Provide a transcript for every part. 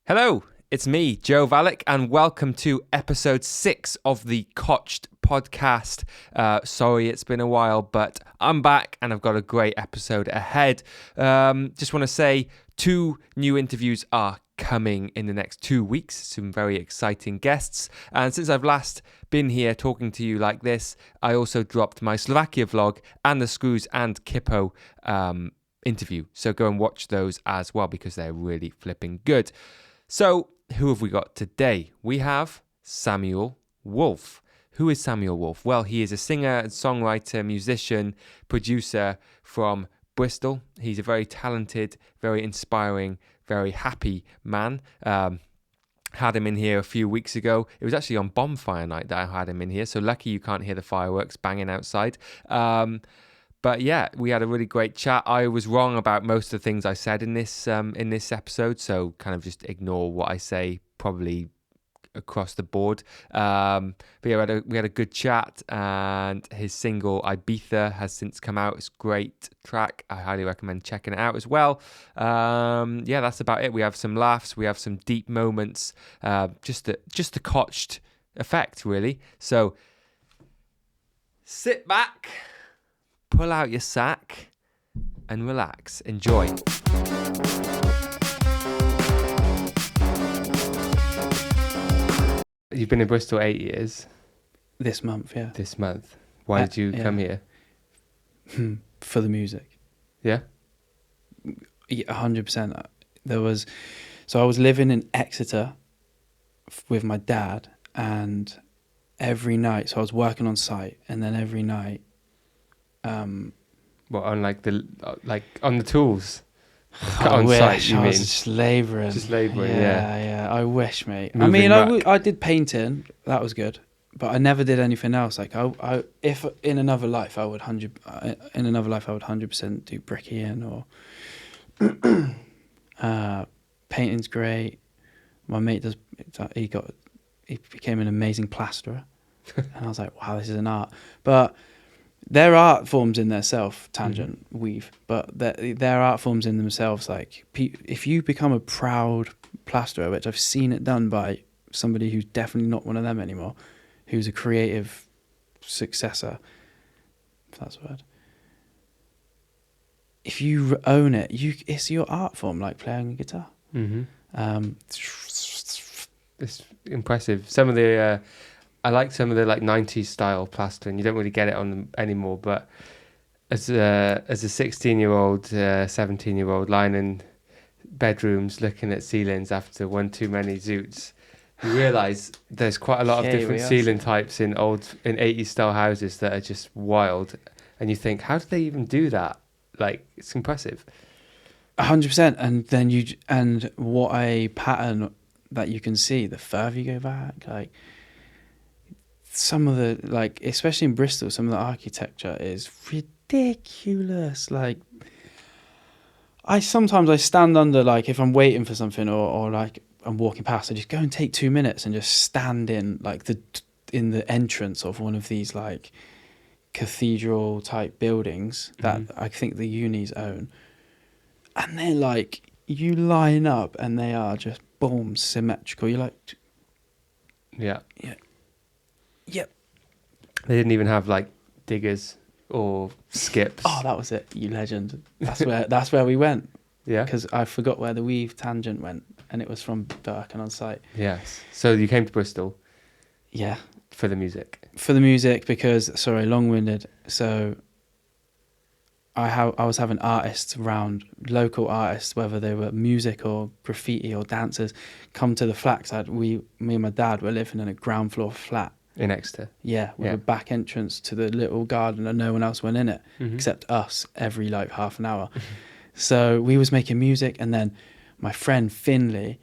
Hello, it's me, Joe Valek, and welcome to episode 6 of the Cotched podcast. Sorry, it's been a while, but I'm back and I've got a great episode ahead. Just want to say 2 new interviews are coming in the next 2 weeks. Some very exciting guests. And since I've last been here talking to you like this, I also dropped my Slovakia vlog and the Screws and Kippo interview. So go and watch those as well because they're really flipping good. So, who have we got today? We have Samuel Wulf. Who is Samuel Wulf? Well, he is a singer, songwriter, musician, producer from Bristol. He's a very talented, very inspiring, very happy man. Had him in here a few weeks ago. It was actually on bonfire night that I had him in here, so lucky you can't hear the fireworks banging outside. But yeah, we had a really great chat. I was wrong about most of the things I said in this episode, so kind of just ignore what I say probably across the board. But yeah, we had a good chat, and his single Ibiza has since come out. It's a great track. I highly recommend checking it out as well. Yeah, that's about it. We have some laughs, we have some deep moments, just the Cotched effect, really. So sit back, pull out your sack and relax. Enjoy. You've been in Bristol 8 years. This month, yeah. This month. Why did you come here? For the music. Yeah? Yeah, 100%. So I was living in Exeter with my dad, and every night, so I was working on site, and then every night, What, on on the tools? I On wish site, you I mean? was just labouring. Just labouring, yeah. Yeah, I wish, mate. Moving I did painting, that was good, but I never did anything else. Like, if in another life I would 100% do brickying or painting's great. My mate he became an amazing plasterer, and I was like, wow, this is an art. But there are art forms in themselves, tangent, weave, but there are art forms in themselves. Like, if you become a proud plasterer, which I've seen it done by somebody who's definitely not one of them anymore, who's a creative successor, if that's a word. If you own it, it's your art form, like playing a guitar. Mm-hmm. It's impressive. Some of the I like some of the 90s style plastering. You don't really get it on them anymore, but as a 16-year-old, 17-year-old lying in bedrooms looking at ceilings after one too many zoots, you realise there's quite a lot of different ceiling types in 80s style houses that are just wild, and you think, how do they even do that? Like, it's impressive. 100%, and what a pattern that you can see the further you go back. Like, some of the, especially in Bristol, some of the architecture is ridiculous. Like, I sometimes stand under, if I'm waiting for something or I'm walking past, I just go and take 2 minutes and just stand in in the entrance of one of these cathedral type buildings that I think the unis own, and they're you line up and they are just boom symmetrical. You're like, yeah. Yep. They didn't even have diggers or skips. Oh, that was it, you legend. That's where we went. Yeah. Because I forgot where the weave tangent went, and it was from working on site. Yes. So you came to Bristol. Yeah. For the music. For the music, because long-winded. So I was having artists around, local artists, whether they were music or graffiti or dancers, come to the flat. Me and my dad were living in a ground floor flat. In Exeter? Yeah, with a back entrance to the little garden, and no one else went in it, except us every half an hour. So we was making music, and then my friend Finley,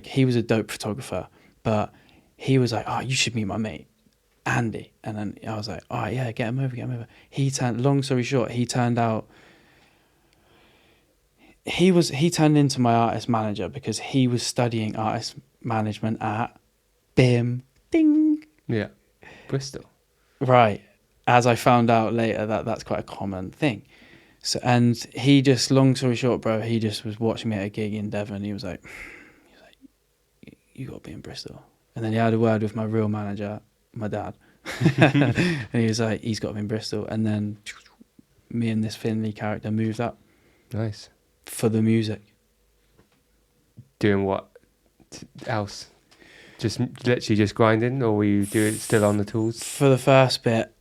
he was a dope photographer, but he was like, oh, you should meet my mate, Andy. And then I was like, oh yeah, get him over. Long story short, he turned into my artist manager because he was studying artist management at BIM. Ding. Yeah. Bristol. Right. As I found out later, that's quite a common thing. So, and he just, long story short, bro, he just was watching me at a gig in Devon. He was like, you got to be in Bristol. And then he had a word with my real manager, my dad. And he was like, he's got to be in Bristol. And then me and this Finley character moved up. Nice. For the music. Doing what else? Just literally just grinding, or were you still on the tools? For the first bit,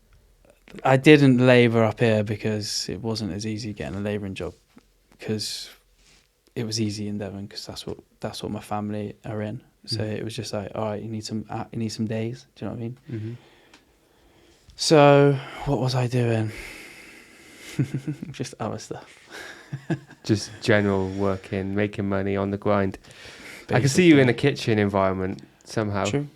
I didn't labour up here because it wasn't as easy getting a labouring job, because it was easy in Devon, because that's what my family are in. So it was just like, all right, you need some days. Do you know what I mean? Mm-hmm. So what was I doing? Just other stuff. Just general working, making money on the grind. Basically. I can see you in a kitchen environment somehow. True.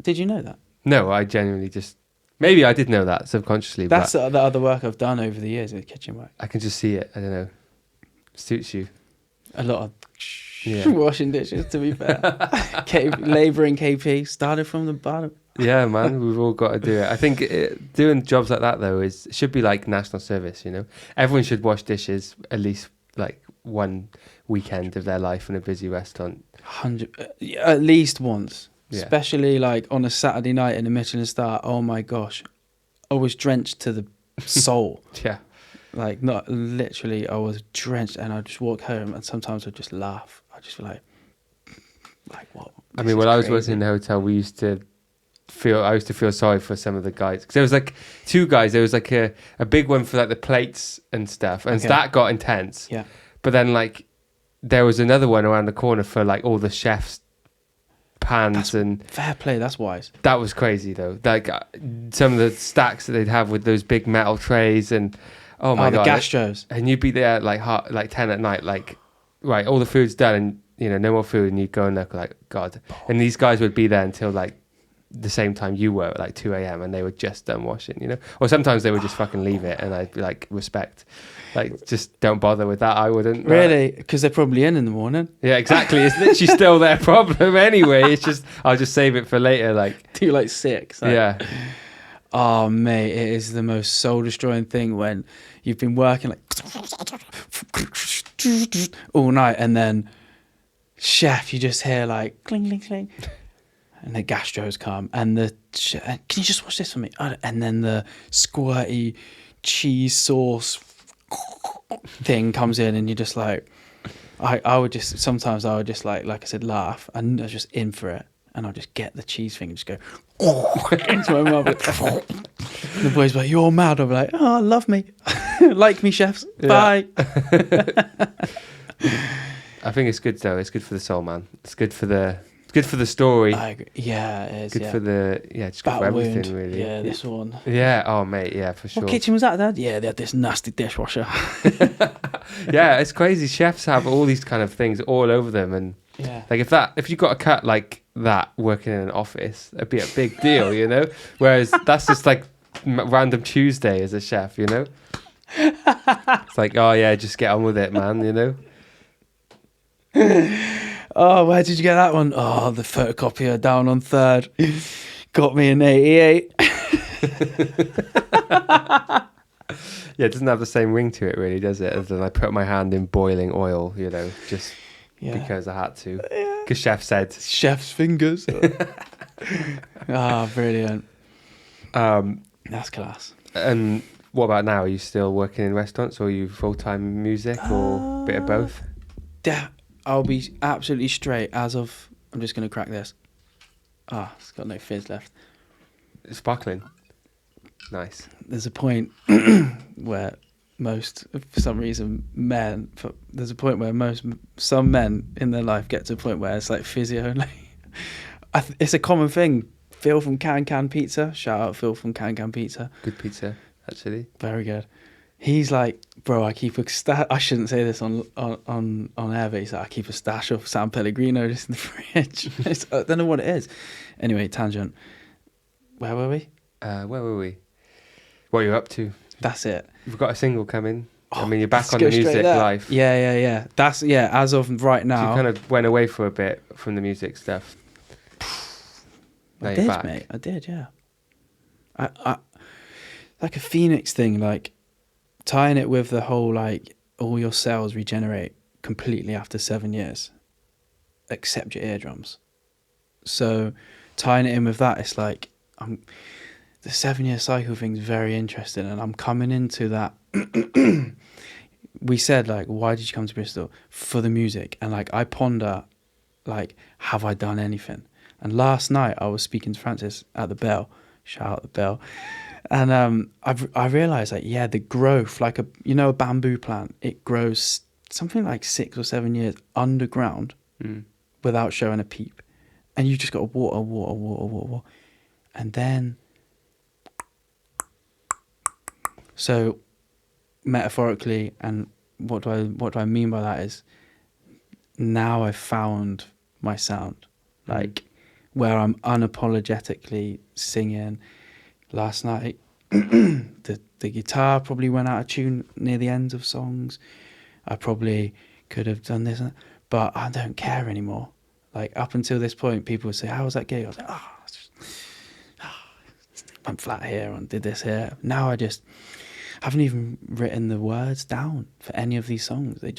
Did you know that? No, I genuinely just... Maybe I did know that subconsciously. That's but the other work I've done over the years, is kitchen work. I can just see it. I don't know. Suits you. A lot of washing dishes, to be fair. Labouring KP, started from the bottom. Yeah, man, we've all got to do it. I think doing jobs like that, though, should be like national service, you know? Everyone should wash dishes at least like one weekend of their life in a busy restaurant. At least once. Yeah. Especially like on a Saturday night in a Michelin star. Oh my gosh. I was drenched to the soul. Yeah. Like, not literally, I was drenched, and I'd just walk home, and sometimes I'd just laugh. I'd just be like what? I mean, when I was working in the hotel, I used to feel sorry for some of the guys, because there was like two guys. There was like a big one for like the plates and stuff, and that got intense. Yeah. But then like there was another one around the corner for like all the chefs' pans and fair play. That's wise. That was crazy though. Like some of the stacks that they'd have with those big metal trays and oh my god, the gastros. And you'd be there like 10 at night, like right, all the food's done, and you know no more food, and you'd go and look like God. And these guys would be there until like the same time you were at like 2 a.m. and they were just done washing, you know. Or sometimes they would just fucking leave it, and I'd be like, respect, like just don't bother with that. I wouldn't really, because they're probably in the morning. Yeah, exactly. It's literally still their problem anyway. It's just I'll just save it for later. Like do like 6. Like, yeah. Oh mate, it is the most soul destroying thing when you've been working like all night, and then chef, you just hear like cling cling cling. And the gastros come, and can you just watch this for me? And then the squirty cheese sauce thing comes in, and you're just like, I would just like I said, laugh, and I was just in for it, and I'll just get the cheese thing and just go into my mouth. And the boys be like, "You're mad." I'll be like, "Oh, love me, like me, chefs. Bye." I think it's good though. It's good for the soul, man. It's good for the story. I agree. Yeah, it is. Good for the just good for everything, wound. really. Yeah, this one. Yeah. Oh, mate. Yeah, for sure. What kitchen was that, Dad? Yeah, they had this nasty dishwasher. Yeah, it's crazy. Chefs have all these kind of things all over them, and like if you got a cut like that working in an office, it'd be a big deal, you know. Whereas that's just like random Tuesday as a chef, you know. It's like, oh yeah, just get on with it, man, you know. Oh, where did you get that one? Oh, the photocopier down on 3rd. Got me an 88. Yeah, it doesn't have the same ring to it, really, does it? As in I put my hand in boiling oil, you know, just because I had to. Because chef said. Chef's fingers. Brilliant. That's class. And what about now? Are you still working in restaurants, or are you full-time music, or a bit of both? Yeah, I'll be absolutely straight as of... I'm just going to crack this. It's got no fizz left. It's sparkling. Nice. There's a point where for some reason, some men in their life get to a point where it's like fizzy only. It's a common thing. Phil from Can Pizza. Shout out Phil from Can Pizza. Good pizza, actually. Very good. He's like, bro, I keep a stash. I shouldn't say this on air, but he's like, I keep a stash of San Pellegrino just in the fridge. I don't know what it is. Anyway, tangent. Where were we? What are you up to? That's it. You've got a single coming. I mean, you're back on the music life. Yeah. That's as of right now. So you kind of went away for a bit from the music stuff. I did, mate. I did, yeah. I like a phoenix thing, like tying it with the whole like all your cells regenerate completely after 7 years, except your eardrums. So tying it in with that, it's like the 7-year cycle thing's very interesting, and I'm coming into that. We said, like, why did you come to Bristol? For the music. And like I ponder, like, have I done anything? And last night I was speaking to Francis at the Bell. Shout out the Bell. And I realised, like, yeah, the growth, like a bamboo plant, it grows something like 6 or 7 years underground without showing a peep. And you just got to water. And then, so metaphorically, and what do I mean by that is, now I've found my sound, like where I'm unapologetically singing. Last night, the guitar probably went out of tune near the ends of songs. I probably could have done this, but I don't care anymore. Like, up until this point, people would say, "How was that gig?" I was like, went flat here and did this here. Now I haven't even written the words down for any of these songs. I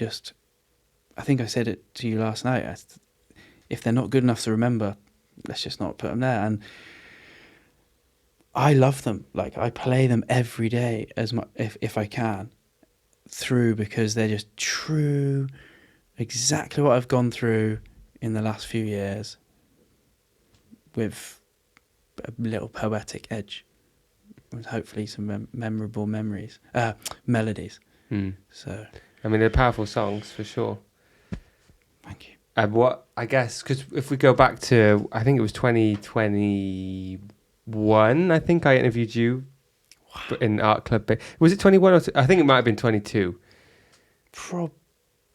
think I said it to you last night. If they're not good enough to remember, let's just not put them there. And I love them. Like, I play them every day as much if I can through, because they're just true, exactly what I've gone through in the last few years, with a little poetic edge, with hopefully some memorable melodies. So, I mean, they're powerful songs for sure. thank you. What I guess, because if we go back to, I think it was 2021. I think I interviewed you in Art Club. Was it 21 or I think it might have been 22.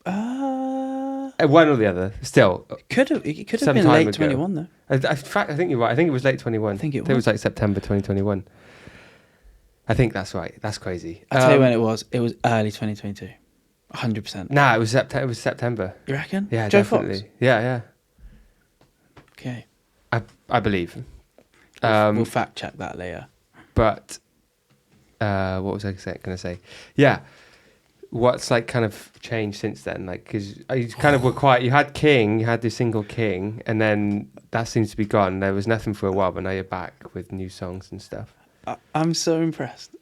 One or the other. Still, it could have been late 21 though. In fact, I think you're right. I think it was late 21. I think it was like September 2021. I think that's right. That's crazy. I'll tell you when it was. It was early 2022. 100%. Nah, it was September. You reckon? Yeah, Joe definitely. Fox? Yeah. Okay. I believe. We'll fact check that later. But what was I going to say? Yeah. What's like kind of changed since then? Like, because you kind of were quiet. You had King, you had the single King, and then that seems to be gone. There was nothing for a while, but now you're back with new songs and stuff. I'm so impressed.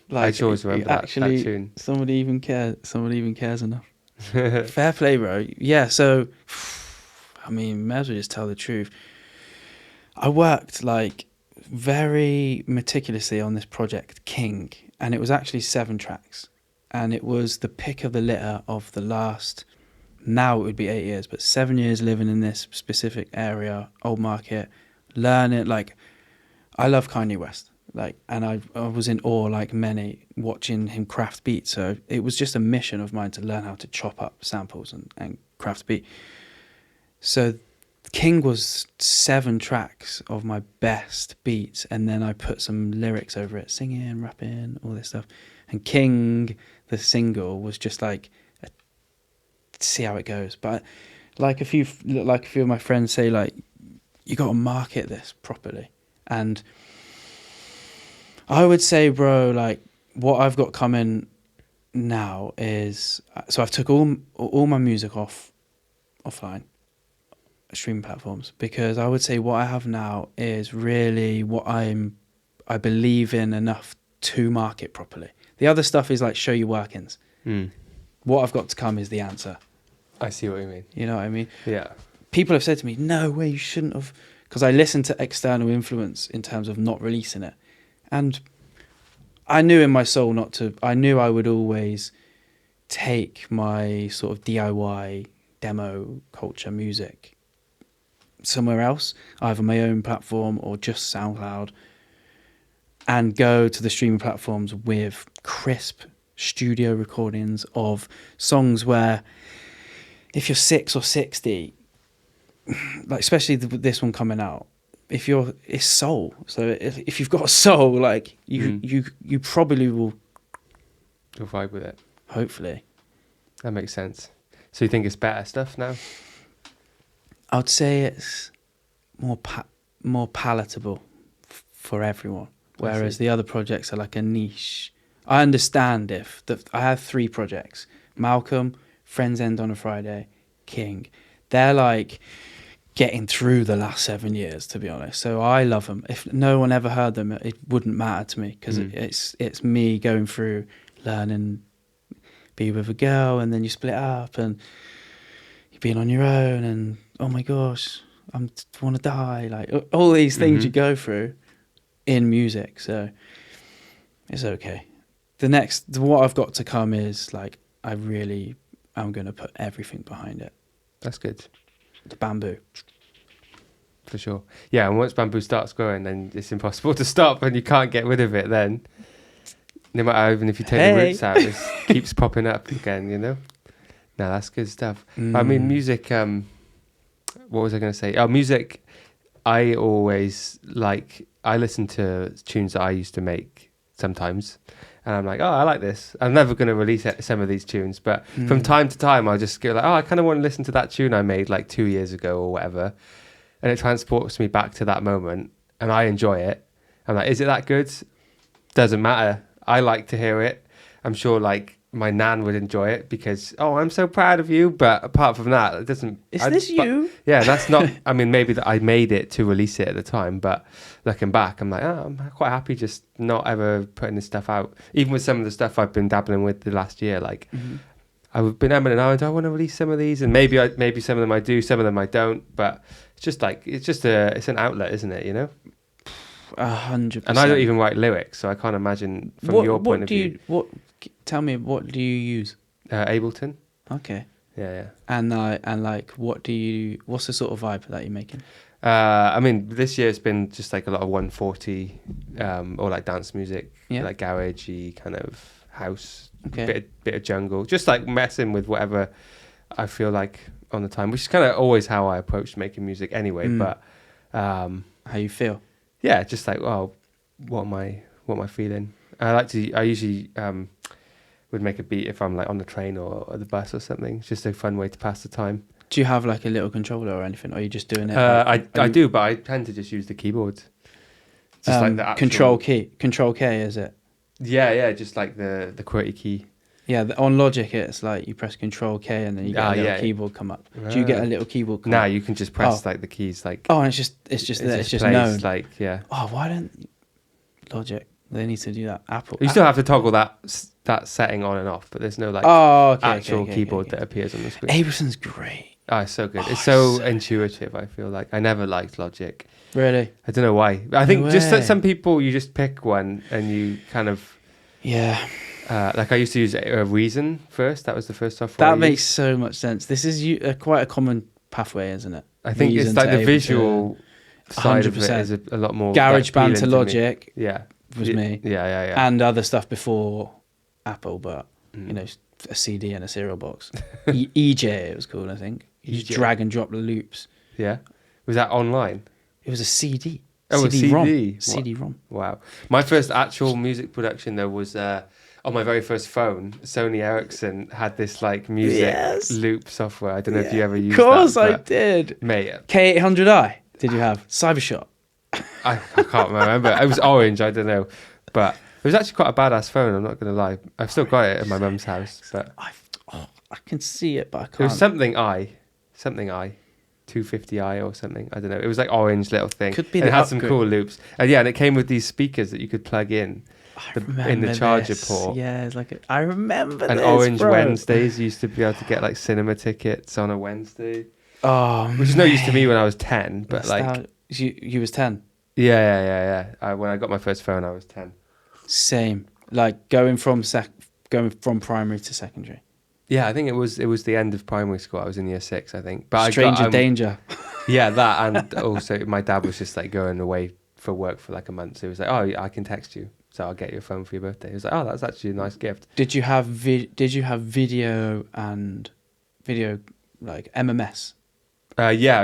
Like, I always remember that tune. Somebody even cares enough. Fair play, bro. Yeah. So, I mean, may as well just tell the truth. I worked like very meticulously on this project, King, and it was actually 7 tracks. And it was the pick of the litter of the last, now it would be 8 years, but 7 years living in this specific area, Old Market, learning. Like, I love Kanye West, like, and I was in awe, like many, watching him craft beats. So it was just a mission of mine to learn how to chop up samples and craft beat. So King was 7 tracks of my best beats, and then I put some lyrics over it, singing, rapping, all this stuff. And King, the single, was just like, see how it goes. But like a few of my friends say, like, you got to market this properly. And I would say, bro, like, what I've got coming now is, so I've took all my music offline, streaming platforms, because I would say what I have now is really what I believe in enough to market properly. The other stuff is like show your workings. What I've got to come is the answer. I see what you mean. You know what I mean? Yeah. People have said to me, no way, you shouldn't have, because I listened to external influence in terms of not releasing it. And I knew in my soul not to, I knew I would always take my sort of DIY demo culture music somewhere else, either my own platform or just SoundCloud, and go to the streaming platforms with crisp studio recordings of songs where, if you're 6 or 60, like especially this one coming out, it's soul. So if you've got a soul, like you probably will. You'll vibe with it. Hopefully. That makes sense. So you think it's better stuff now? I'd say it's more palatable for everyone. Whereas the other projects are like a niche. I understand I have 3 projects: Malcolm, Friends End on a Friday, King. They're like getting through the last 7 years, to be honest. So I love them. If no one ever heard them, it wouldn't matter to me, because it's me going through learning, be with a girl, and then you split up, and you're being on your own, and oh my gosh, I want to die. Like all these things you go through in music. So it's okay. What I've got to come is like, I'm going to put everything behind it. That's good. The bamboo. For sure. Yeah, and once bamboo starts growing, then it's impossible to stop, and you can't get rid of it then. No matter, even if you take the roots out, it keeps popping up again, you know? No, that's good stuff. I mean, music, what was I going to say? Oh, music, I listen to tunes that I used to make sometimes, and I'm like, oh, I like this. I'm never going to release some of these tunes, but from time to time, I'll just go like, oh, I kind of want to listen to that tune I made like 2 years ago or whatever. And it transports me back to that moment, and I enjoy it. I'm like, is it that good? Doesn't matter. I like to hear it. I'm sure like my nan would enjoy it because, oh, I'm so proud of you. But apart from that, it doesn't. You? Yeah, that's not. I mean, maybe that I made it to release it at the time, but looking back, I'm like, oh, I'm quite happy just not ever putting this stuff out. Even with some of the stuff I've been dabbling with the last year, like I've been umming and ahhing, do I want to release some of these? And maybe some of them I do, some of them I don't. But it's just like it's an outlet, isn't it? You know. 100%. And I don't even write lyrics, so I can't imagine from your point of view. Tell me, what do you use? Ableton. Okay. Yeah. And like, what's the sort of vibe that you're making? I mean, this year it's been just like a lot of 140, or like dance music, like garagey kind of house, bit of jungle, just like messing with whatever I feel like on the time, which is kind of always how I approach making music anyway. But how you feel? Yeah, just like, oh, what am I feeling? I usually would make a beat if I'm like on the train or the bus or something. It's just a fun way to pass the time. Do you have like a little controller or anything, or are you just doing it? I do, but I tend to just use the keyboard. Just like the actual... Control K, is it? Yeah, just like the QWERTY key. Yeah, on Logic, it's like you press Control K and then you get a little keyboard come up. Do you get a little keyboard come up? No, you can just press like the keys, like. Oh, and it's just there. It's just plays, known. Like, yeah. Oh, why don't Logic? They need to do that. Apple. You still have to toggle that setting on and off, but there's no like actual keyboard that appears on the screen. Ableton's great. Oh, it's so good. It's so intuitive. I feel like I never liked Logic. Really? I don't know why. I think just that some people, you just pick one and you kind of. Yeah. Like I used to use Reason first. That was the first software. That makes so much sense. This is quite a common pathway, isn't it? I think Reason it's like the visual side of it is a lot more. GarageBand to Logic. Yeah. Was me. Yeah. And other stuff before Apple, but you know, a CD and a cereal box. EJ it was called, I think. You just drag and drop the loops. Yeah. Was that online? It was a CD. Oh, CD-ROM. a CD. CD-ROM. Wow. My first actual music production though was on my very first phone. Sony Ericsson had this like music loop software. I don't know if you ever used that. Of course I did. Mate. K800i. Did you have? Cybershot. I can't remember. It was orange. I don't know. But it was actually quite a badass phone. I'm not going to lie. I've still got it at my mum's house. But I can see it, but I can't. It was something 250i or something. I don't know. It was like orange little thing. Could be. And it had some cool loops. And yeah, and it came with these speakers that you could plug in the charger port. Yeah, it's like I remember. And this, Orange bro. Wednesdays used to be able to get like cinema tickets on a Wednesday. Oh, which is no use to me when I was 10. But like you was 10. Yeah. When I got my first phone, I was 10. Same. Like going from primary to secondary. Yeah, I think it was the end of primary school. I was in year 6, I think. But Stranger danger. Yeah, that, and also my dad was just like going away for work for like a month. So he was like, "Oh, I can text you, so I'll get you a phone for your birthday." He was like, "Oh, that's actually a nice gift." Did you have video like MMS? Yeah.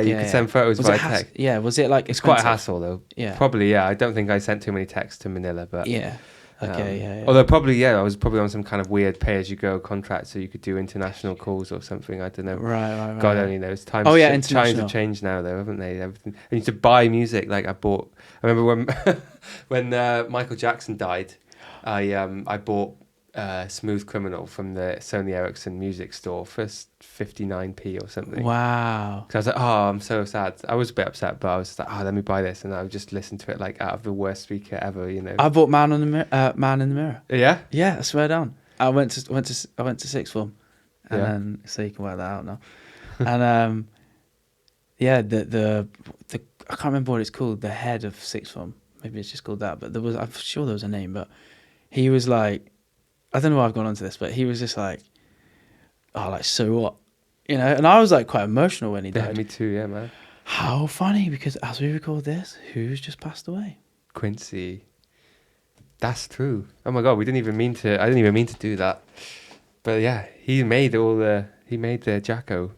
You could send photos via text. Yeah, was it like it's quite a hassle though? Yeah, probably. Yeah, I don't think I sent too many texts to Manila, but yeah. Okay, yeah. Although I was probably on some kind of weird pay-as-you-go contract, so you could do international calls or something. I don't know. Right. God only knows. Times have changed now, though, haven't they? Everything. I used to buy music. Like I remember when when Michael Jackson died, I bought Smooth Criminal from the Sony Ericsson music store for 59p or something. Wow. So I was like, oh, I'm so sad. I was a bit upset, but I was like, oh, let me buy this, and I would just listen to it like out of the worst speaker ever, you know. I bought Man in the Mirror. Yeah. Yeah, I swear down. I went to sixth form, and Yeah. then so you can work that out now. And yeah, the I can't remember what it's called. The head of sixth form, maybe it's just called that. But I'm sure there was a name. But he was like, I don't know why I've gone onto this, but he was just like, oh, like so what, you know? And I was like quite emotional when he Yeah, died. me too. Yeah, man. How funny, because as we record this, who's just passed away? Quincy. That's true. Oh my god, I didn't even mean to do that. But yeah, he made the Jacko.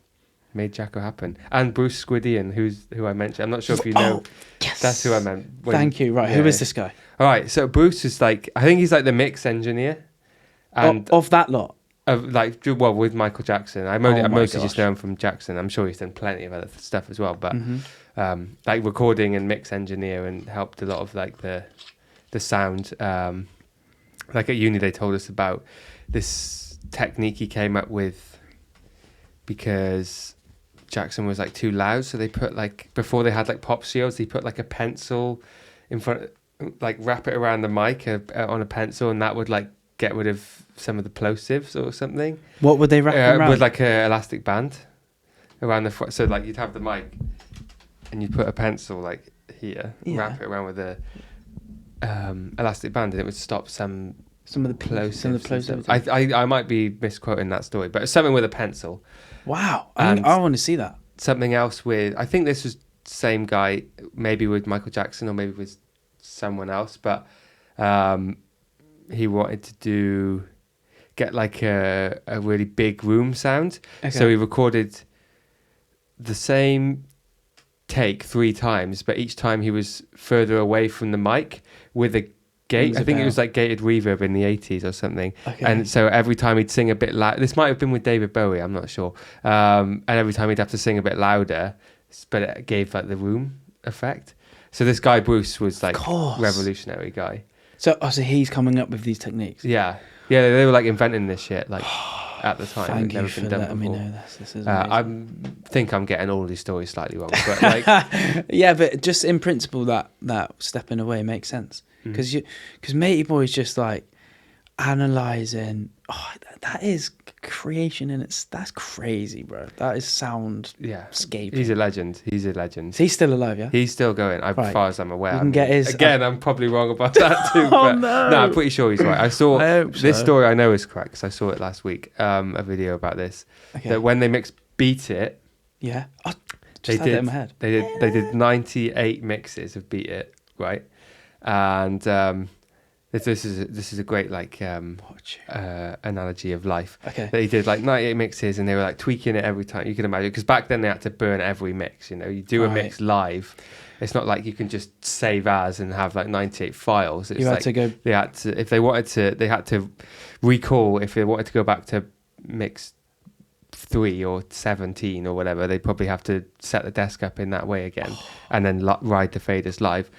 Made Jacko happen. And Bruce Squidian, who I mentioned. I'm not sure if you know. Yes. That's who I meant. Thank you. Right, who is this guy? All right, so Bruce is like, I think he's like the mix engineer. And Of that lot? with Michael Jackson. I my mostly just gosh. know him from Jackson. I'm sure he's done plenty of other stuff as well. But Mm-hmm. like recording and mix engineer, and helped a lot of like the sound. Like at uni, they told us about this technique he came up with because Jackson was like too loud, so they put like, before they had like pop shields, they put like a pencil in front, like wrap it around the mic on a pencil, and that would like get rid of some of the plosives or something. What would they wrap them around? With like a elastic band around the front. So like you'd have the mic and you'd put a pencil like here, wrap it around with a elastic band, and it would stop some Some of the plosives. I might be misquoting that story, but it's something with a pencil. Wow, And I want to see that. Something else with, I think this was same guy, maybe with Michael Jackson or maybe with someone else, but he wanted to get like a really big room sound. Okay. So he recorded the same take 3 times, but each time he was further away from the mic with a gate. I think it was like gated reverb in the 80s or something. Okay. And so every time he'd sing a bit loud, this might have been with David Bowie, I'm not sure. And every time he'd have to sing a bit louder, but it gave like the room effect. So this guy Bruce was like revolutionary guy. So he's coming up with these techniques. Yeah, they were like inventing this shit like at the time. Thank you never for been done letting me before. know this. This is amazing. I think I'm getting all these stories slightly wrong, but like, yeah, but just in principle, that stepping away makes sense, because Matey Boy's just like analyzing. Oh, that is creation, and that's crazy, bro. That is sound. yeah, Scaping. he's a legend. Is he still alive? Yeah. He's still going, as Right. far as I'm aware. We can get his. I'm probably wrong about that too. Oh, but no. I'm pretty sure he's right. I saw I hope this so. story. I know is correct because I saw it last week. A video about this. Okay. That when they mix Beat It, Yeah. I just had that in my head. They did 98 mixes of Beat It, right? And this is a great like analogy of life. Okay. They did like 98 mixes, and they were like tweaking it every time. You can imagine, because back then they had to burn every mix. You know, you do a mix live. It's not like you can just save as and have like 98 files. It's You had like to go. they had to, if they wanted to, they had to recall. If they wanted to go back to mix 3 or 17 or whatever, they'd probably have to set the desk up in that way again, and then ride the faders live.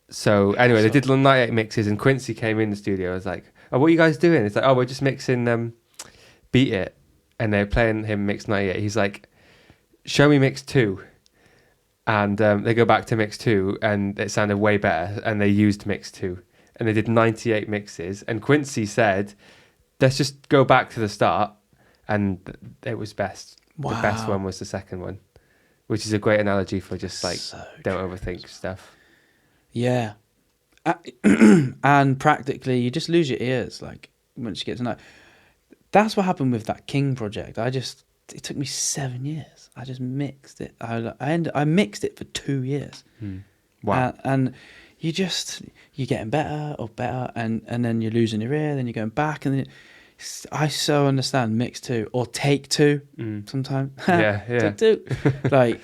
So anyway, they did 98 mixes, and Quincy came in the studio. I was like, "Oh, what are you guys doing?" It's like, "Oh, we're just mixing Beat It," and they're playing him mix 98. He's like, "Show me mix 2," and they go back to mix 2, and it sounded way better. And they used mix 2, and they did 98 mixes. And Quincy said, "Let's just go back to the start," and it was best. Wow. The best one was the second one, which is a great analogy for just like don't overthink stuff. Yeah. And practically, you just lose your ears, like, once you get to know. That's what happened with that King project. It took me 7 years. I just mixed it. I mixed it for 2 years. Wow. And you're getting better, and then you're losing your ear, then you're going back, and then I so understand mix 2 or take 2 sometimes. Yeah. Take 2. Like,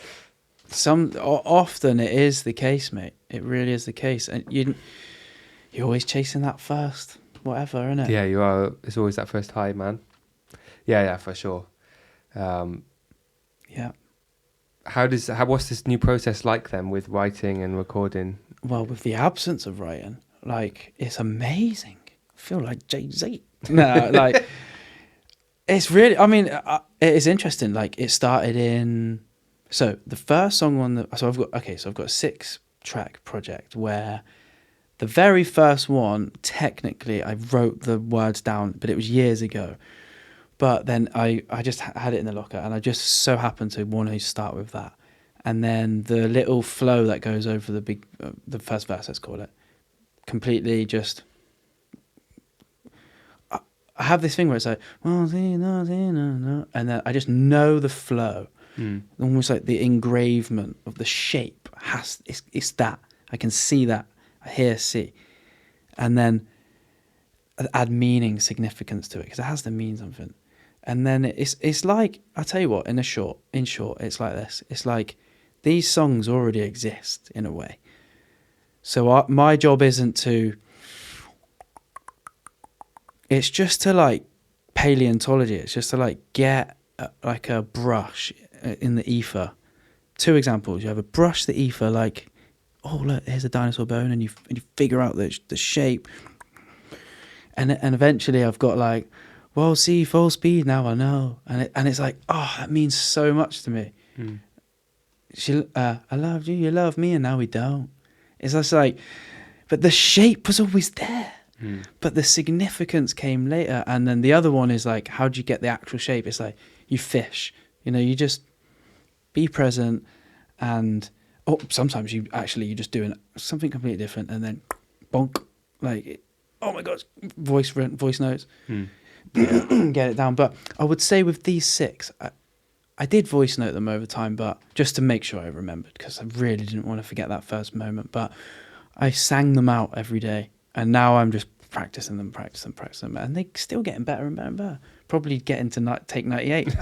often it is the case, mate. It really is the case, and you're always chasing that first, whatever, innit? Yeah, you are. It's always that first high, man. Yeah, for sure. Yeah. What's this new process like then with writing and recording? Well, with the absence of writing, like, it's amazing. feel like Jay-Z. No, like, it's really, I mean, it is interesting. Like, it started in, so the first song on the, so I've got a 6-track project where the very first one, technically, I wrote the words down, but it was years ago. But then I just had it in the locker, and I just so happened to want to start with that. And then the little flow that goes over the first verse, let's call it, completely just, I have this thing where it's like, and then I just know the flow, almost like the engravement of the shape it's that. I can see that, I hear, see, and then add meaning, significance to it, because it has to mean something. And then it's like, I tell you what, in short, it's like this. It's like these songs already exist in a way. So my job isn't to, it's just to like paleontology. It's just to like get like a brush in the ether. 2 examples. You have a brush the ether, like, oh look, here's a dinosaur bone, and you figure out the shape. And eventually I've got like, well, see, full speed now, I know. And it's like, oh, that means so much to me. I loved you, you love me, and now we don't. It's just like, but the shape was always there. But the significance came later. And then the other one is like, how do you get the actual shape? It's like, you fish. You just be present, and sometimes you just doing something completely different, and then bonk, like, oh my God, voice notes. Get it down. But I would say with these 6, I did voice note them over time, but just to make sure I remembered, because I really didn't want to forget that first moment. But I sang them out every day, and now I'm just practicing them, and they're still getting better and better and better. Probably getting to take 98.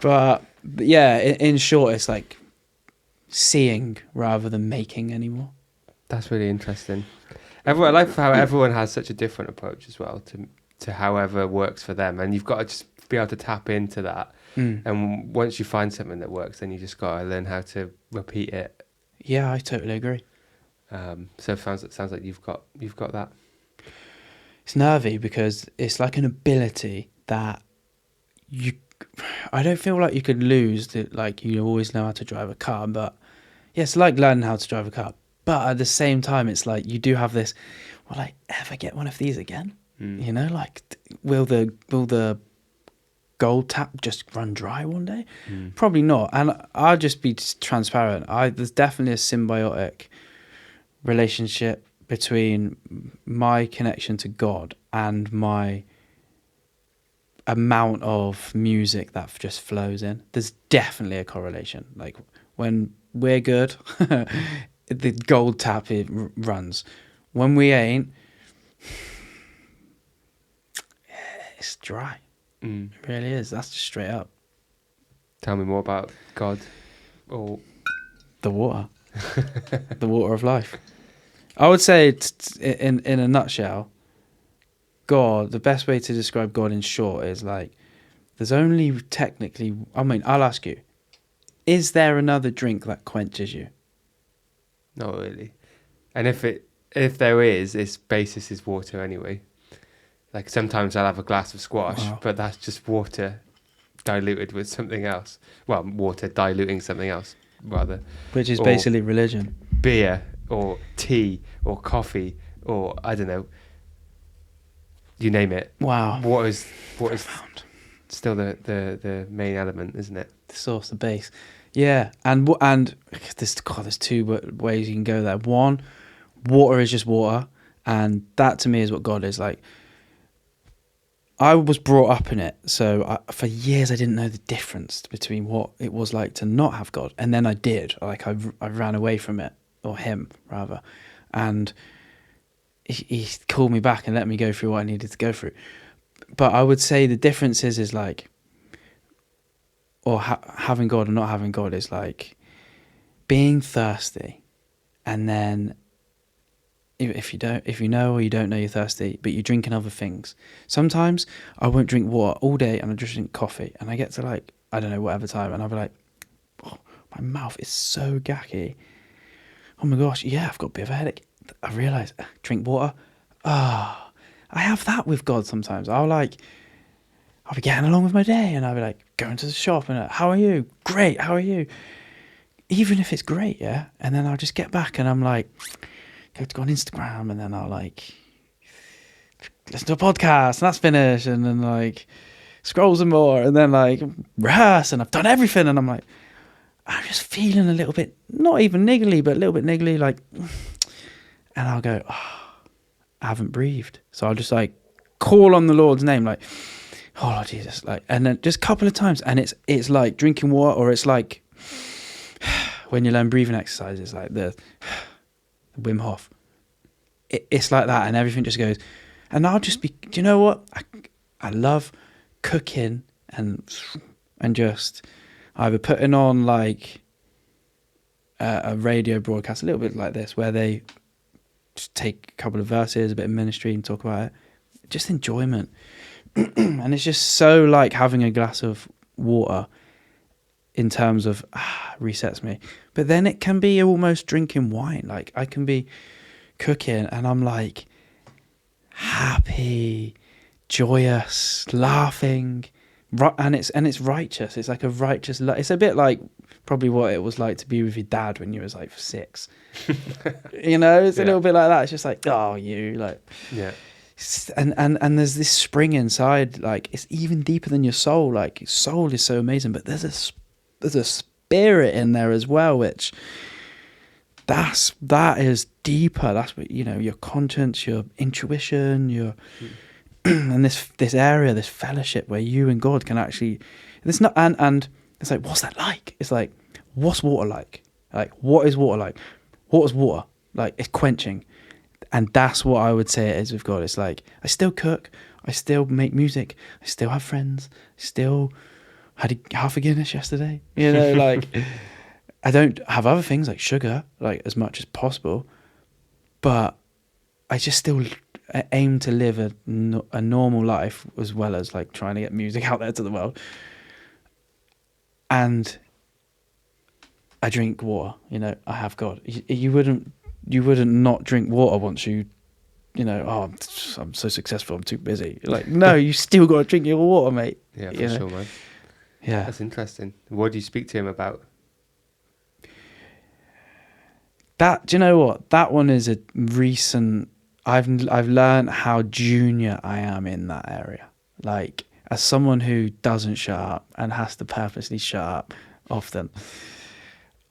But yeah, in short, it's like seeing rather than making anymore. That's really interesting. I like how everyone has such a different approach as well to however works for them, and you've got to just be able to tap into that. And once you find something that works, then you just got to learn how to repeat it. Yeah, I totally agree. So it sounds like you've got that. It's nervy because it's like an ability that I don't feel like you could lose. Like, you always know how to drive a car, but yeah, it's like learning how to drive a car. But at the same time, it's like you do have this, will I ever get one of these again? Like, will the gold tap just run dry one day? Probably not. And I'll just be transparent. There's definitely a symbiotic relationship between my connection to God and my amount of music that just flows in. There's definitely a correlation. Like, when we're good, the gold tap runs. When we ain't, it's dry. It really is. That's just straight up. Tell me more about God, or the water. The water of life. I would say in a nutshell, God, the best way to describe God in short is like, there's only technically, I'll ask you, is there another drink that quenches you? Not really. And if there is, its basis is water anyway. Like, sometimes I'll have a glass of squash, but that's just water diluted with something else. Well, water diluting something else, rather. Which is basically religion. Beer, or tea, or coffee, or I don't know. You name it. Wow. What is still the main element, isn't it? The source, the base. Yeah, and there's 2 ways you can go there. One, water is just water, and that to me is what God is. Like, I was brought up in it, so for years I didn't know the difference between what it was like to not have God, and then I did. Like, I ran away from it, or him rather, and he called me back and let me go through what I needed to go through. But I would say the difference is like, or having God or not having God is like being thirsty, and then if you know or you don't know you're thirsty, but you're drinking other things. Sometimes I won't drink water all day, and I just drink coffee, and I get to like, I don't know, whatever time, and I'll be like, oh, my mouth is so gacky. Oh my gosh, yeah, I've got a bit of a headache. I realise, drink water. I have that with God sometimes. I'll be getting along with my day, and I'll be like going to the shop and how are you? Great, how are you? Even if it's great, yeah. And then I'll just get back and I'm like, go on Instagram, and then I'll like listen to a podcast, and that's finished, and then like scroll some more, and then like rehearse, and I've done everything, and I'm like, I'm just feeling a little bit, not even niggly, but a little bit niggly, like, and I'll go, I haven't breathed. So I'll just like call on the Lord's name, like, oh Lord Jesus, like, and then just a couple of times, and it's like drinking water, or it's like when you learn breathing exercises, like the Wim Hof. It's like that, and everything just goes. And I'll just be, do you know what? I love cooking and just either putting on like a radio broadcast, a little bit like this, where they just take a couple of verses, a bit of ministry, and talk about it. Just enjoyment. And it's just so like having a glass of water in terms of resets me. But then it can be almost drinking wine. Like I can be cooking and I'm like happy, joyous, laughing, and it's righteous. It's like a righteous. It's a bit like probably what it was like to be with your dad when you was like 6. You know, it's a little bit like that. It's just like, oh, you like, yeah. And there's this spring inside, like it's even deeper than your soul. Like your soul is so amazing, but there's a spirit in there as well, which that is deeper. That's what, you know, your conscience, your intuition, your and this area, this fellowship where you and God can actually. It's not and it's like, what's that like? It's like, what's water like? Like, what is water like? Water's water. Like, it's quenching. And that's what I would say it is with God. It's like, I still cook, I still make music, I still have friends, I still had half a Guinness yesterday. You know, like, I don't have other things like sugar, like as much as possible, but I just still aim to live a normal life as well as like trying to get music out there to the world. And I drink water, you know, I have God. You wouldn't not drink water once you know, oh, I'm so successful, I'm too busy. Like, no, you still got to drink your water, mate. Yeah, for sure, man. Yeah. That's interesting. What do you speak to him about? Do you know what? That one is a recent, I've learned how junior I am in that area. Like, as someone who doesn't shut up and has to purposely shut up often,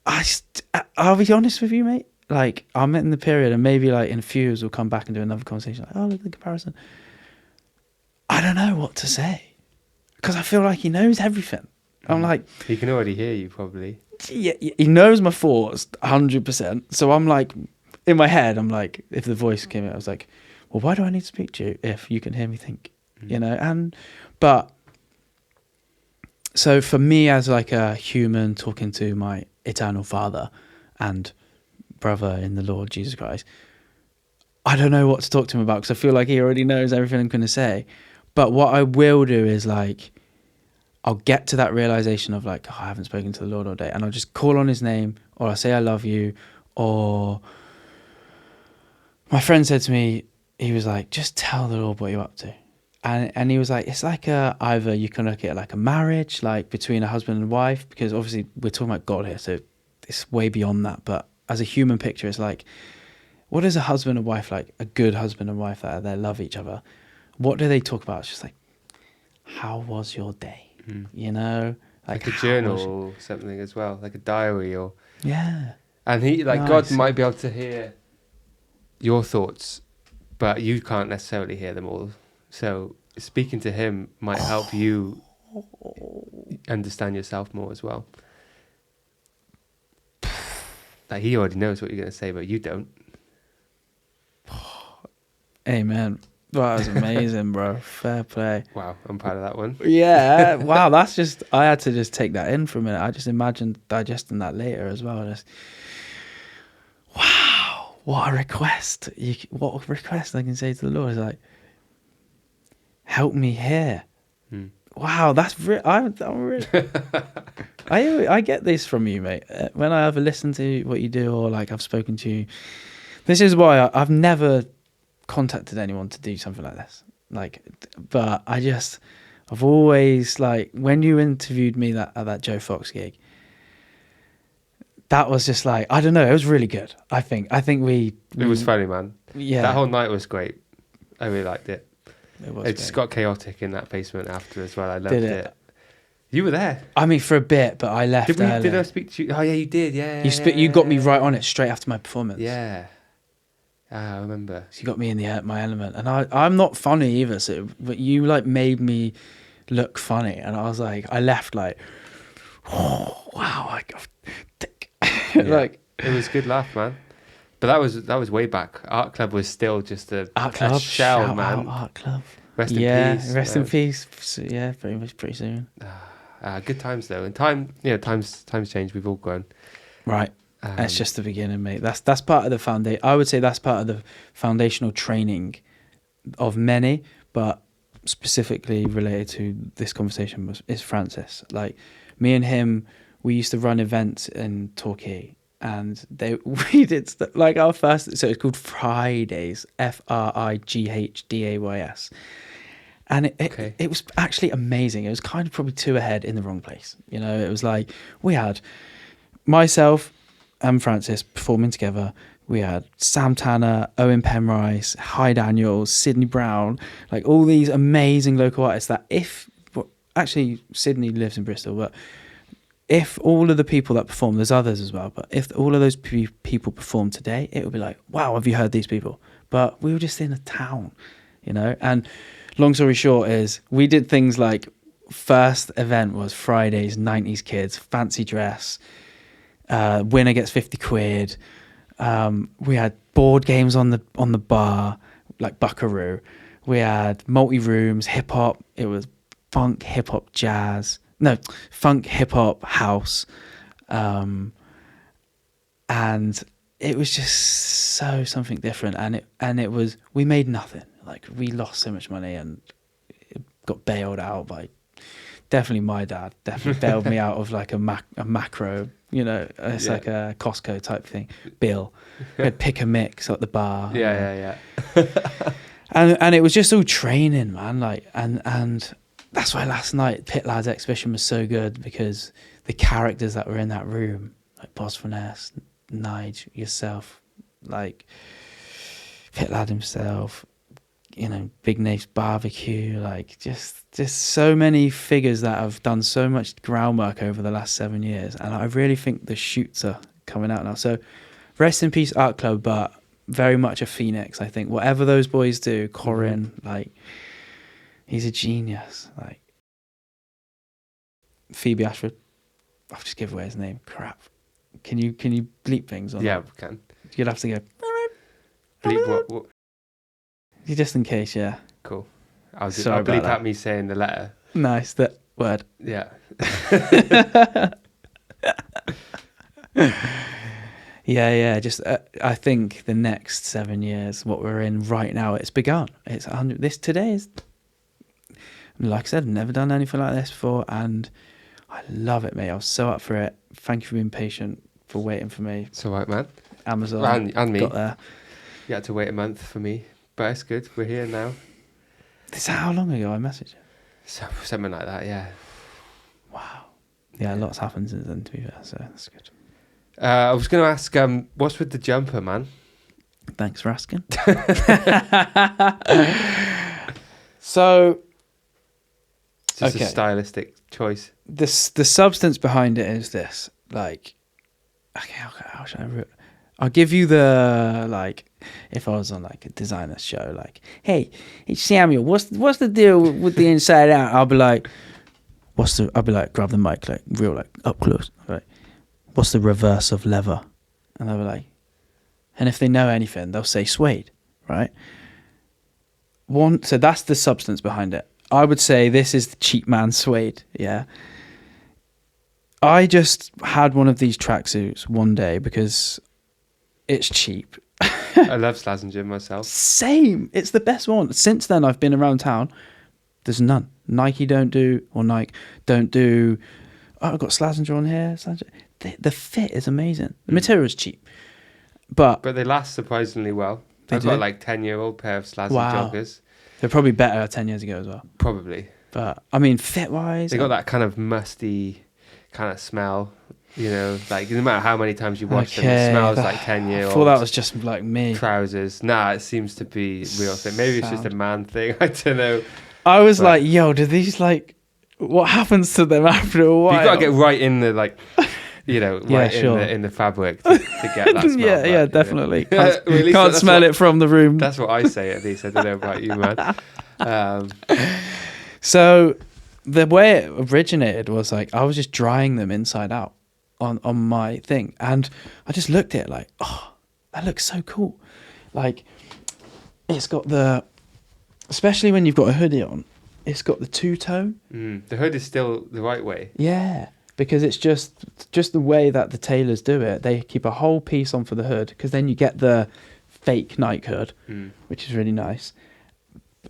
I'll be honest with you, mate. Like, I'm in the period, and maybe like in a few years we'll come back and do another conversation. Like, oh, look at the comparison. I don't know what to say because I feel like he knows everything. I'm like, he can already hear you, probably. Yeah, he knows my thoughts 100%. So I'm like, in my head, I'm like, if the voice came in, I was like, well, why do I need to speak to you if you can hear me think? You know, but so for me as like a human talking to my eternal Father and brother in the Lord Jesus Christ, I don't know what to talk to him about because I feel like he already knows everything I'm going to say. But what I will do is like, I'll get to that realization of like, oh, I haven't spoken to the Lord all day, and I'll just call on his name, or I'll say I love you. Or my friend said to me, he was like, just tell the Lord what you're up to. And he was like, it's like either you can look at it like a marriage, like between a husband and wife, because obviously we're talking about God here, so it's way beyond that. But as a human picture, it's like, what is a husband and wife like? A good husband and wife that they love each other. What do they talk about? It's just like, how was your day? You know, like a journal or something as well, like a diary or yeah. And he, like, nice. God might be able to hear your thoughts, but you can't necessarily hear them all. So speaking to him might help you understand yourself more as well. Like, he already knows what you're going to say, but you don't. Amen. That was amazing, bro. Fair play. Wow, I'm proud of that one. Yeah. Wow, that's just, I had to just take that in for a minute. I just imagined digesting that later as well. Just, wow, what a request. What a request I can say to the Lord is like, help me here. Wow, that's I'm really I get this from you, mate. When I ever listen to what you do, or like I've spoken to you, this is why I've never contacted anyone to do something like this. Like, but I've always, like, when you interviewed me at that Joe Fox gig, that was just like, I don't know, it was really good. I think it was funny, man. Yeah, that whole night was great. I really liked it. It just got chaotic in that basement after as well. I loved it. You were there. I mean, for a bit, but I left early. Did I speak to you? Oh yeah, you did. Yeah. You got me right on it straight after my performance. Yeah. I remember. So you got me in my element, and I'm not funny either. So, but you like made me look funny, and I was like, I left like, oh wow, I got thick. Like, it was a good laugh, man. But that was way back. Art Club was still just a shell, man. Art Club. Rest in peace. Rest in peace. So, yeah, pretty soon. Good times though, and times change. We've all grown. Right. That's just the beginning, mate. That's part of the foundation. I would say that's part of the foundational training of many, but specifically related to this conversation is Francis. Like, me and him, we used to run events in Torquay, and we did like our first. So it's called Fridays, Frigdays, and it was actually amazing. It was kind of probably two ahead in the wrong place. You know, it was like we had myself and Francis performing together. We had Sam Tanner, Owen Penrice, Hy Daniels, Sydney Brown, like all these amazing local artists that actually Sydney lives in Bristol, but if all of the people that perform, there's others as well, but if all of those people perform today, it would be like, wow, have you heard these people? But we were just in a town, you know? And long story short is we did things like first event was Fridays, 90s kids, fancy dress, winner gets 50 quid. We had board games on the bar, like Buckaroo. We had multi-rooms, hip-hop. It was funk, hip-hop, jazz. No, funk, hip-hop, house. And it was just so something different. And it was, we made nothing. Like, we lost so much money and it got bailed out by, definitely my dad, definitely bailed me out of like a macro, you know, it's like a Costco type thing, bill. We had pick a mix at the bar. Yeah. And it was just all training, man. Like, and that's why last night Pit Lad's exhibition was so good, because the characters that were in that room, like Boss Finesse, Nige, yourself, like Pit Lad himself, you know, Big Nate's Barbecue, like just so many figures that have done so much groundwork over the last 7 years. And I really think the shoots are coming out now. So rest in peace Art Club, but very much a phoenix, I think. Whatever those boys do, Corin, like, he's a genius. Like, Phoebe Ashford, I've just given away his name. Crap. Can you bleep things on? Yeah, we can. You'd have to go bleep what? Just in case, yeah. Cool. I'll Sorry bleep about out me saying the letter. Nice, that word. Yeah. Yeah. Just I think the next 7 years, what we're in right now, it's begun. It's 100. This today is, like I said, I've never done anything like this before, and I love it, mate. I was so up for it. Thank you for being patient, for waiting for me. It's all right, man. Amazon and me. Got there. You had to wait a month for me, but it's good. We're here now. Is that how long ago I messaged you? Something like that, yeah. Wow. Yeah, lots happened since then, to be fair, so that's good. I was going to ask, what's with the jumper, man? Thanks for asking. So, Just a stylistic choice. The substance behind it is this. Like, okay, how should I... I'll give you the, like, if I was on like a designer show, like, hey, it's Samuel, what's the deal with the inside out? I'll be like, grab the mic, like, real, like, up close. Like, what's the reverse of leather? And they'll be like, and if they know anything, they'll say suede, right? So that's the substance behind it. I would say this is the cheap man suede, yeah. I just had one of these tracksuits one day because it's cheap. I love Slazenger myself. Same. It's the best one. Since then, I've been around town. There's none. Nike don't do. Oh, I've got Slazenger on here. The fit is amazing. The material is cheap. But they last surprisingly well. I've got like 10-year-old pair of Slazzy joggers. They're probably better 10 years ago as well. Probably. But I mean, fit wise, they got that kind of musty kind of smell. You know, like no matter how many times you wash them, it smells like 10-year-old. I thought that was just like me. Trousers. Nah, it seems to be a real thing. Maybe it's just a man thing. I don't know. I was like, yo, do these like, what happens to them after a while? You've got to get right in the like, you know, right in the fabric to get that smell. Yeah, definitely. Can't smell it from the room. That's what I say at least. I don't know about you, man. So the way it originated was like I was just drying them inside out on my thing, and I just looked at it like, oh, that looks so cool. Like it's got especially when you've got a hoodie on, it's got the two-tone. The hood is still the right way. Yeah, because it's just the way that the tailors do it. They keep a whole piece on for the hood, because then you get the fake Nike hood, which is really nice.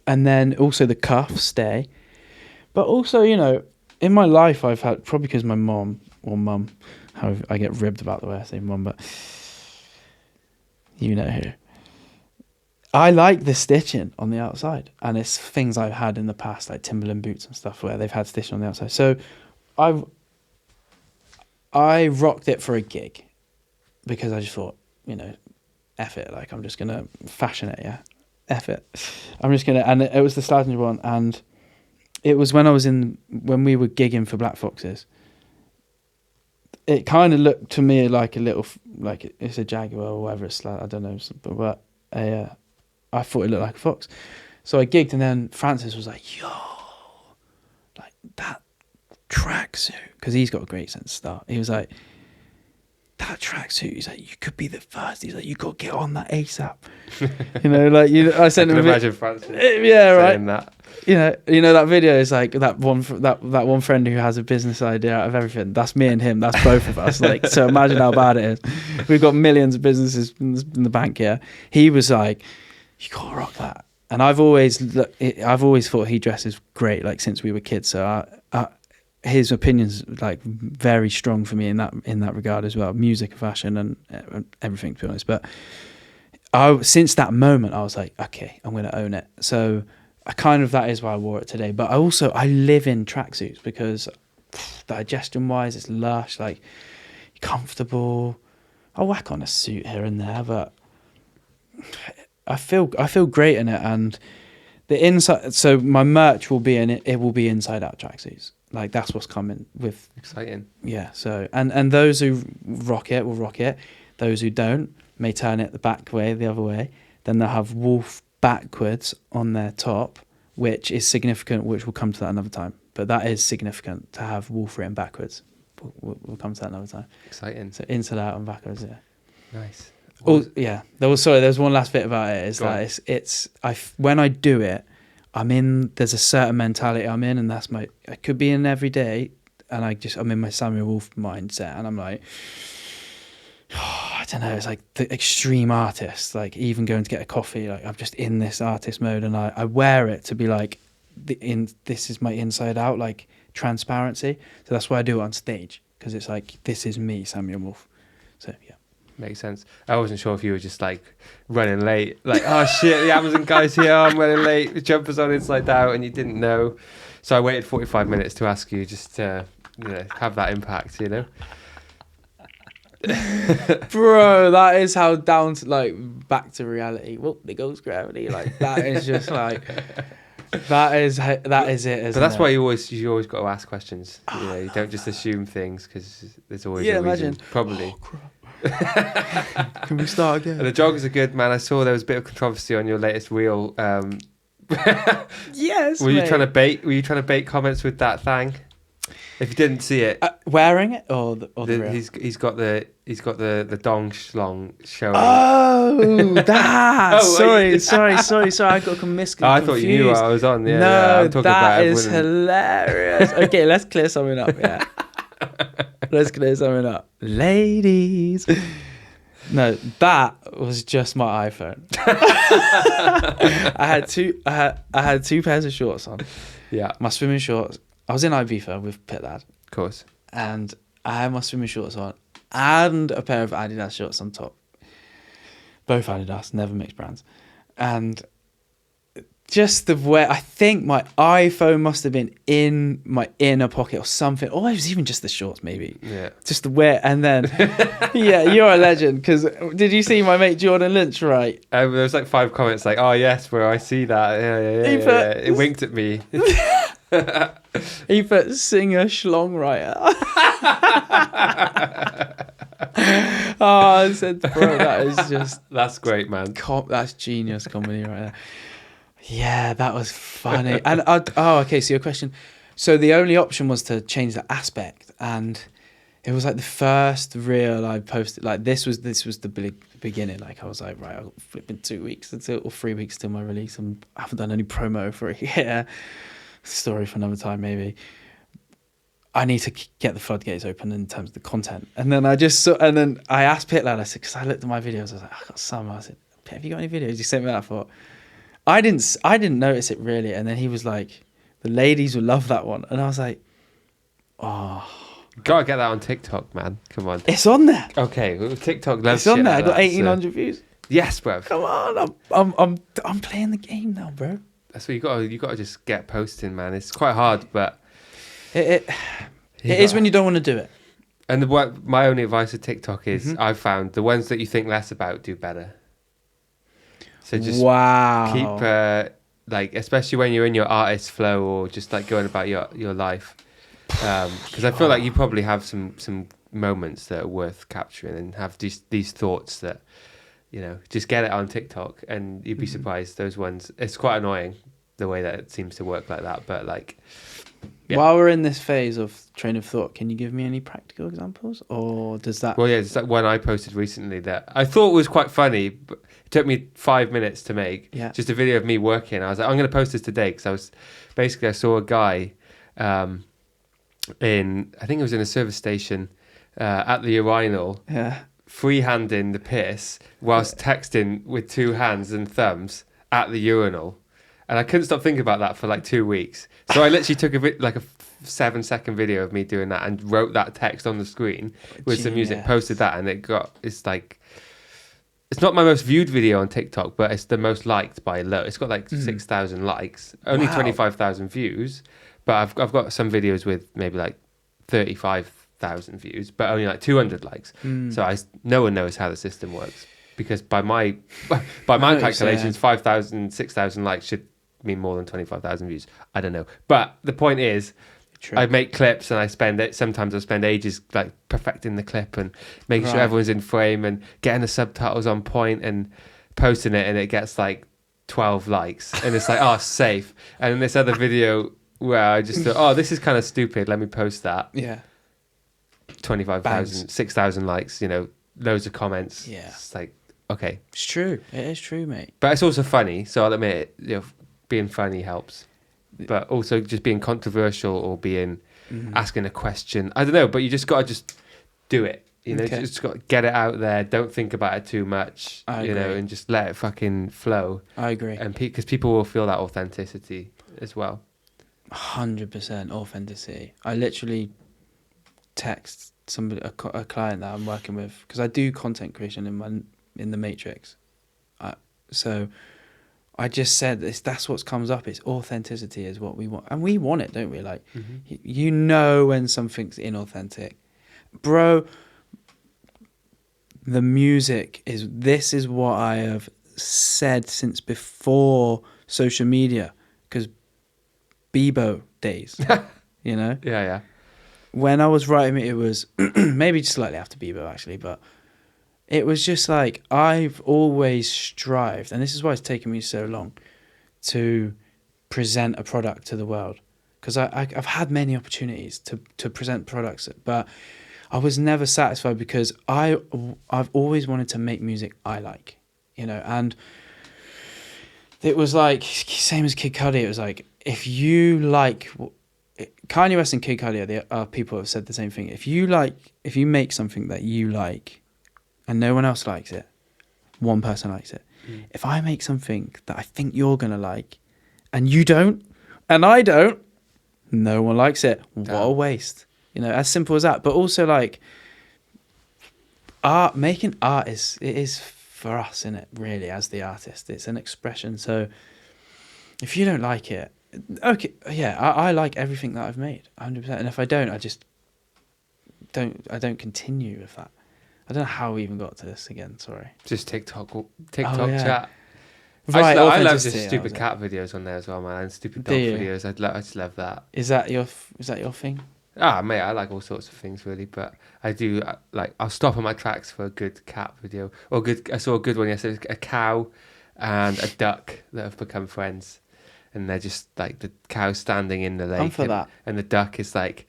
And then also the cuffs stay. But also, you know, in my life I've had, probably because my mum, how I get ribbed about the way I say mum, but you know who. I like the stitching on the outside, and it's things I've had in the past, like Timberland boots and stuff, where they've had stitching on the outside. So I rocked it for a gig because I just thought, you know, F it, like I'm just gonna fashion it, yeah, F it. I'm just gonna, and it was the Slazenger one, and it was when we were gigging for Black Foxes. It kind of looked to me like a little, like it's a jaguar or whatever it's like, I don't know, but I thought it looked like a fox. So I gigged, and then Francis was like, yo, like that tracksuit, because he's got a great sense of style. He was like, that tracksuit, he's like, you could be the first. He's like, you got to get on that ASAP. You know, like, I sent him. Imagine Francis. Yeah, right. That. You know that video is like that one friend who has a business idea out of everything. That's me and him. That's both of us. Like, so imagine how bad it is. We've got millions of businesses in the bank here. He was like, you gotta rock that. And I've always thought he dresses great, like since we were kids. So his opinion's like very strong for me in that regard as well, music and fashion and everything, to be honest. But since that moment, I was like, okay, I'm gonna own it. So that is why I wore it today. But I live in tracksuits because digestion wise, it's lush, like comfortable. I'll whack on a suit here and there, but I feel great in it. And the inside, so my merch will be in it. It will be inside out tracksuits. Like that's what's coming with. Exciting. Yeah. So and those who rock it will rock it. Those who don't may turn it the other way. Then they'll have Wulf backwards on their top, which is significant, which we'll come to that another time. But that is significant to have Wulf written backwards. We'll come to that another time. Exciting. So inside out and backwards, yeah. Nice. Yeah. There's one last bit about it. Is that when I do it, there's a certain mentality I'm in, and I could be in every day, and I'm in my Samuel Wulf mindset, and I'm like, I don't know, it's like the extreme artist, like even going to get a coffee, like I'm just in this artist mode, and I wear it to be like, this is my inside out, like transparency. So that's why I do it on stage, because it's like, this is me, Samuel Wulf. So yeah. Makes sense. I wasn't sure if you were just like running late, like, oh shit, the Amazon guy's here, I'm running late, the jumper's on inside out, and you didn't know. So I waited 45 minutes to ask you, just to have that impact, you know. Bro, that is how down to like back to reality. Well, there goes gravity. Like that is just like that is it. But that's why you always got to ask questions. You don't just assume things, because there's always a reason. Probably. Oh, crap. Can we start again? And the joggers are good, man. I saw there was a bit of controversy on your latest reel. Yes. Were you trying to bait comments with that thing? If you didn't see it, wearing it or the reel? He's got the dong schlong showing. Oh, that. Sorry. I got confused. I thought you knew what I was on. Yeah, no, I'm talking that about is hilarious. Okay, let's clear something up. Yeah. Let's clear something up, ladies. No, that was just my iPhone. I had two pairs of shorts on. Yeah, my swimming shorts. I was in Ibiza with Pit Lad, of course, and I had my swimming shorts on and a pair of Adidas shorts on top. both Adidas, never mixed brands. And just the way, I think my iPhone must have been in my inner pocket or something, or it was even just the shorts maybe. Yeah. Just the wear, and then, yeah, you're a legend, because did you see my mate Jordan Lynch, right? There was like 5 comments like, oh yes, bro, I see that. Yeah. It winked at me. He put Singer-Schlong. I said, bro, that is just... That's great, man. That's genius comedy right there. Yeah, that was funny. And okay, so your question. So the only option was to change the aspect, and it was like the first reel I posted. Like this was the beginning. Like I was like, right, I've got flipping 2 weeks or 3 weeks till my release, and I haven't done any promo for a year. Story for another time, maybe. I need to get the floodgates open in terms of the content. And then I just saw, and then I asked Pitlad, I said, because I looked at my videos, I was like, I got some. I said, have you got any videos? He sent me that. I thought, I didn't notice it really. And then he was like, the ladies will love that one. And I was like, oh. Gotta get that on TikTok, man. Come on. It's on there. Okay, well, TikTok loves It's on shit there. I like got that, 1,800 views. Yes, bro. Come on, I'm playing the game now, bro. That's what you gotta just get posting, man. It's quite hard, but It is when you don't want to do it. And my only advice to TikTok is I've found the ones that you think less about do better. So just keep like, especially when you're in your artist flow or just like going about your life, because I feel like you probably have some moments that are worth capturing and have these thoughts that, you know, just get it on TikTok and you'd be surprised. Those ones, it's quite annoying the way that it seems to work like that, but like. Yeah. While we're in this phase of train of thought, can you give me any practical examples, or does that? Well, yeah, it's like one I posted recently that I thought was quite funny, but it took me 5 minutes to make. Yeah. Just a video of me working. I was like, I'm going to post this today because I saw a guy, I think it was in a service station, at the urinal, freehanding the piss whilst texting with 2 hands and thumbs at the urinal. And I couldn't stop thinking about that for like 2 weeks. So I literally took a 7-second video of me doing that and wrote that text on the screen with some music, posted that, and it's not my most viewed video on TikTok, but it's the most liked by it's got like 6,000 likes, only 25,000 views, but I've got some videos with maybe like 35,000 views, but only like 200 likes. So no one knows how the system works, because by my calculations, 5,000, 6,000 likes should mean more than 25,000 views. I don't know, but the point is, true. I make clips and sometimes I spend ages like perfecting the clip and making sure everyone's in frame and getting the subtitles on point and posting it, and it gets like 12 likes and it's like, oh, safe. And in this other video where I just thought, oh, this is kind of stupid, let me post that. 25,000, 6,000 likes, you know, loads of comments. It's like, okay, it's true. It is true, mate. But it's also funny, so I'll admit it, you know, being funny helps. But also just being controversial or being asking a question, I don't know, but you just got to just do it, you know. Just got to get it out there, don't think about it too much, you know, and just let it fucking flow. I agree. And because people will feel that authenticity as well. 100% authenticity. I literally text somebody, a client that I'm working with, because I do content creation in the Matrix. So I just said that's what comes up. It's authenticity is what we want, and we want it, don't we? Like, you know when something's inauthentic, bro. The music this is what I have said since before social media, because Bebo days, you know. Yeah. When I was writing it was maybe just slightly after Bebo actually, but it was just like, I've always strived, and this is why it's taken me so long to present a product to the world, because I've had many opportunities to present products, but I was never satisfied, because I've always wanted to make music I like, you know. And it was like, same as Kid Cudi, it was like, if you like Kanye West and Kid Cudi are people who have said the same thing. If you make something that you like and no one else likes it, one person likes it. If I make something that I think you're going to like and you don't, and I don't, no one likes it. What a waste. You know, as simple as that. But also, like, making art is for us, isn't it? Really, as the artist, it's an expression. So if you don't like it, okay, yeah, I like everything that I've made, 100%. And if I don't, I just don't continue with that. I don't know how we even got to this again. Sorry. Just TikTok yeah. chat. Right, I love authenticity, just stupid that cat videos on there as well, man, and stupid Do dog you? videos. I just love that. Is that your thing? Ah, mate, I like all sorts of things really, but I do like I'll stop on my tracks for a good cat video or good. I saw a good one yesterday, a cow and a duck that have become friends, and they're just like the cow standing in the lake, I'm for that. and the duck is like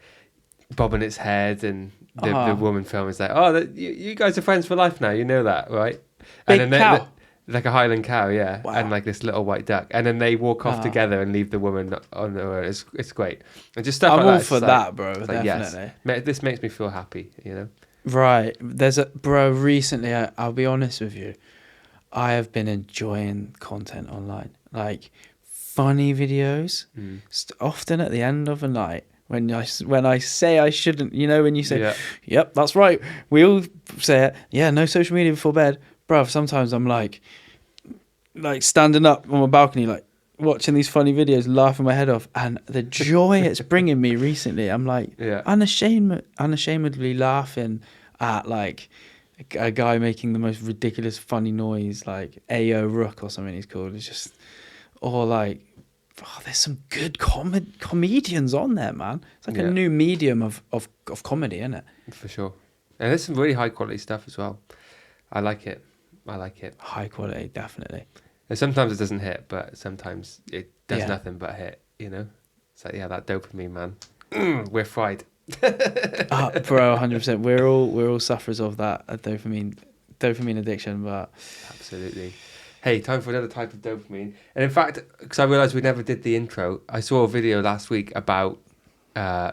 bobbing its head, and the woman film is like, oh, you guys are friends for life now, you know that, right? Big and then cow. like a Highland cow, yeah, Wow. and like this little white duck, and then they walk off together and leave the woman on her own. It's great, and just stuff I'm like all that. for that, bro. Like, Definitely. yes, this makes me feel happy, you know. Right. There's recently, I'll be honest with you, I have been enjoying content online, like funny videos. Often at the end of a night, when I say I shouldn't, when you say, yep, that's right, we all say it. Yeah, no social media before bed, bruv. Sometimes I'm like standing up on my balcony, like watching these funny videos, laughing my head off, and the joy it's bringing me recently. I'm like unashamedly laughing at like a guy making the most ridiculous funny noise, like Ayo Rook or something he's called. It's just, or like, there's some good comedians on there, man. It's like a new medium of comedy, isn't it? For sure. And there's some really high quality stuff as well. I like it. High quality, definitely. And sometimes it doesn't hit, but sometimes it does Yeah. nothing but hit, you know? It's like, that dopamine, man. We're fried. Bro, 100%. We're all sufferers of that dopamine addiction, but Absolutely. Hey, time for another type of dopamine. And in fact, because I realised we never did the intro, I saw a video last week about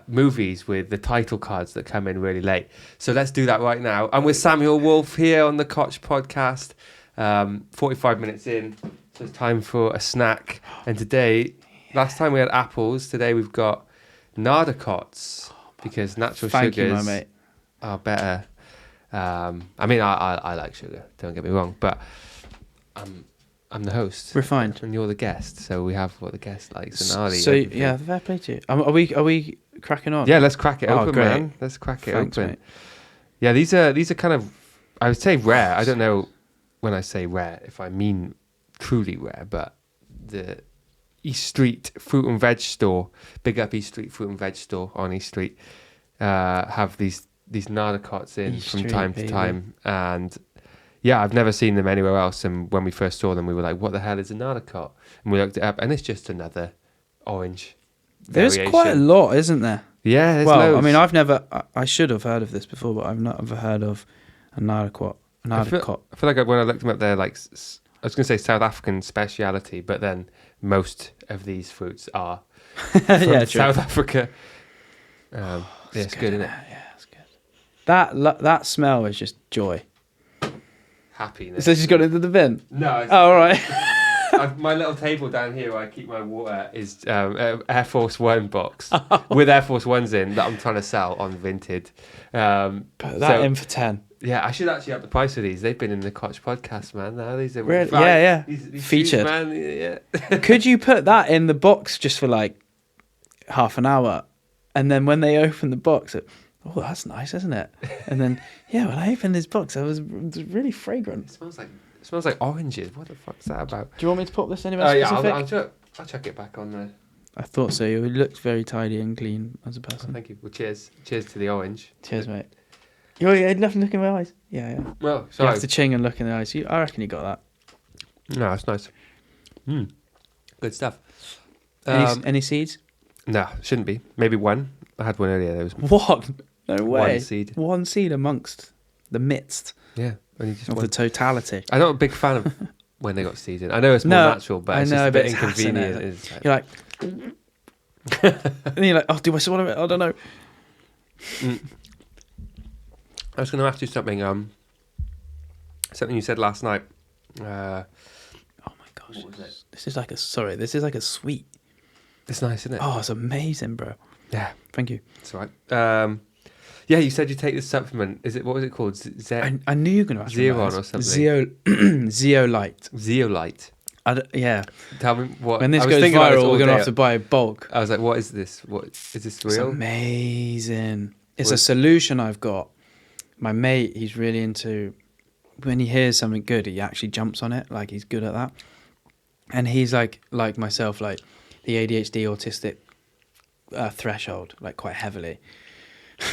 movies with the title cards that come in really late. So let's do that right now. I'm with Samuel Wulf here on the Cotched podcast, 45 minutes in, so it's time for a snack. And today, last time we had apples, today we've got narcotics, because natural thank sugars you, my mate. are better. I mean, I like sugar, don't get me wrong, but I'm the host. Refined. And you're the guest, so we have what the guest likes. And I'll eat So everything. yeah, fair play to you. Are we cracking on? Yeah, let's crack it open, great. man. Let's crack it Thanks, open. mate. Yeah, these are kind of, I would say rare. I don't know when I say rare if I mean truly rare, but the East Street fruit and veg store, big up East Street fruit and veg store on East Street, have these narcotics in East from Street, time baby. to time, and yeah, I've never seen them anywhere else. And when we first saw them, we were like, "What the hell is a narcot?" And we looked it up, and it's just another orange. There's variation. quite a lot, isn't there? Yeah, there's Well, loads. I mean, I've never. I should have heard of this before, but I've not ever heard of a narcot. I feel like when I looked them up, they're like, I was going to say South African speciality, but then most of these fruits are from South Africa. It's good, isn't it? Yeah, it's good. That smell is just joy. Happiness. So you just got into the bin? No. It's, Oh, all right. my little table down here where I keep my water is Air Force One box with Air Force Ones in that I'm trying to sell on Vinted. Put that in for 10. Yeah, I should actually up the price of these. They've been in the Cotched podcast, man. Now these are Really? Yeah. These Featured. shoes, man, yeah. Could you put that in the box just for like half an hour, and then when they open the box, oh, that's nice, isn't it? And then when I opened this box, it was really fragrant. It smells like oranges. What the fuck's that about? Do you want me to put this anywhere specific? Yeah, I'll chuck it back on there. I thought so. You looked very tidy and clean as a person. Oh, thank you. Well, cheers to the orange. Cheers, mate. You had nothing to look in my eyes. Yeah. Well, You sorry. have to ching and look in the eyes. I reckon you got that. No, it's nice. Good stuff. Any seeds? No, shouldn't be. Maybe one. I had one earlier. There was What? No way. one seed. One seed amongst the midst Yeah, only just of one. the totality. I'm not a big fan of when they got seeds in. I know it's more natural, but it's just a bit inconvenient. It's like, You're like, and you're like, oh, do I swallow it? I don't know. I was going to ask you something. Something you said last night. Oh my gosh, this is like a sweet. It's nice, isn't it? Oh, it's amazing, bro. Yeah, Thank you. it's all right. Yeah, you said you take this supplement. Is it, what was it called? I knew you were going to ask me about Zeon or this. something. Zeolite. Zeolite. Yeah. Tell me what. When this I was goes thinking about this viral, all we're going to day. have to buy a bulk. I was like, what is this? What is this It's real? amazing. It's a solution I've got. My mate, he's really into, when he hears something good, he actually jumps on it. Like, he's good at that. And he's like myself, like the ADHD autistic threshold, like quite heavily.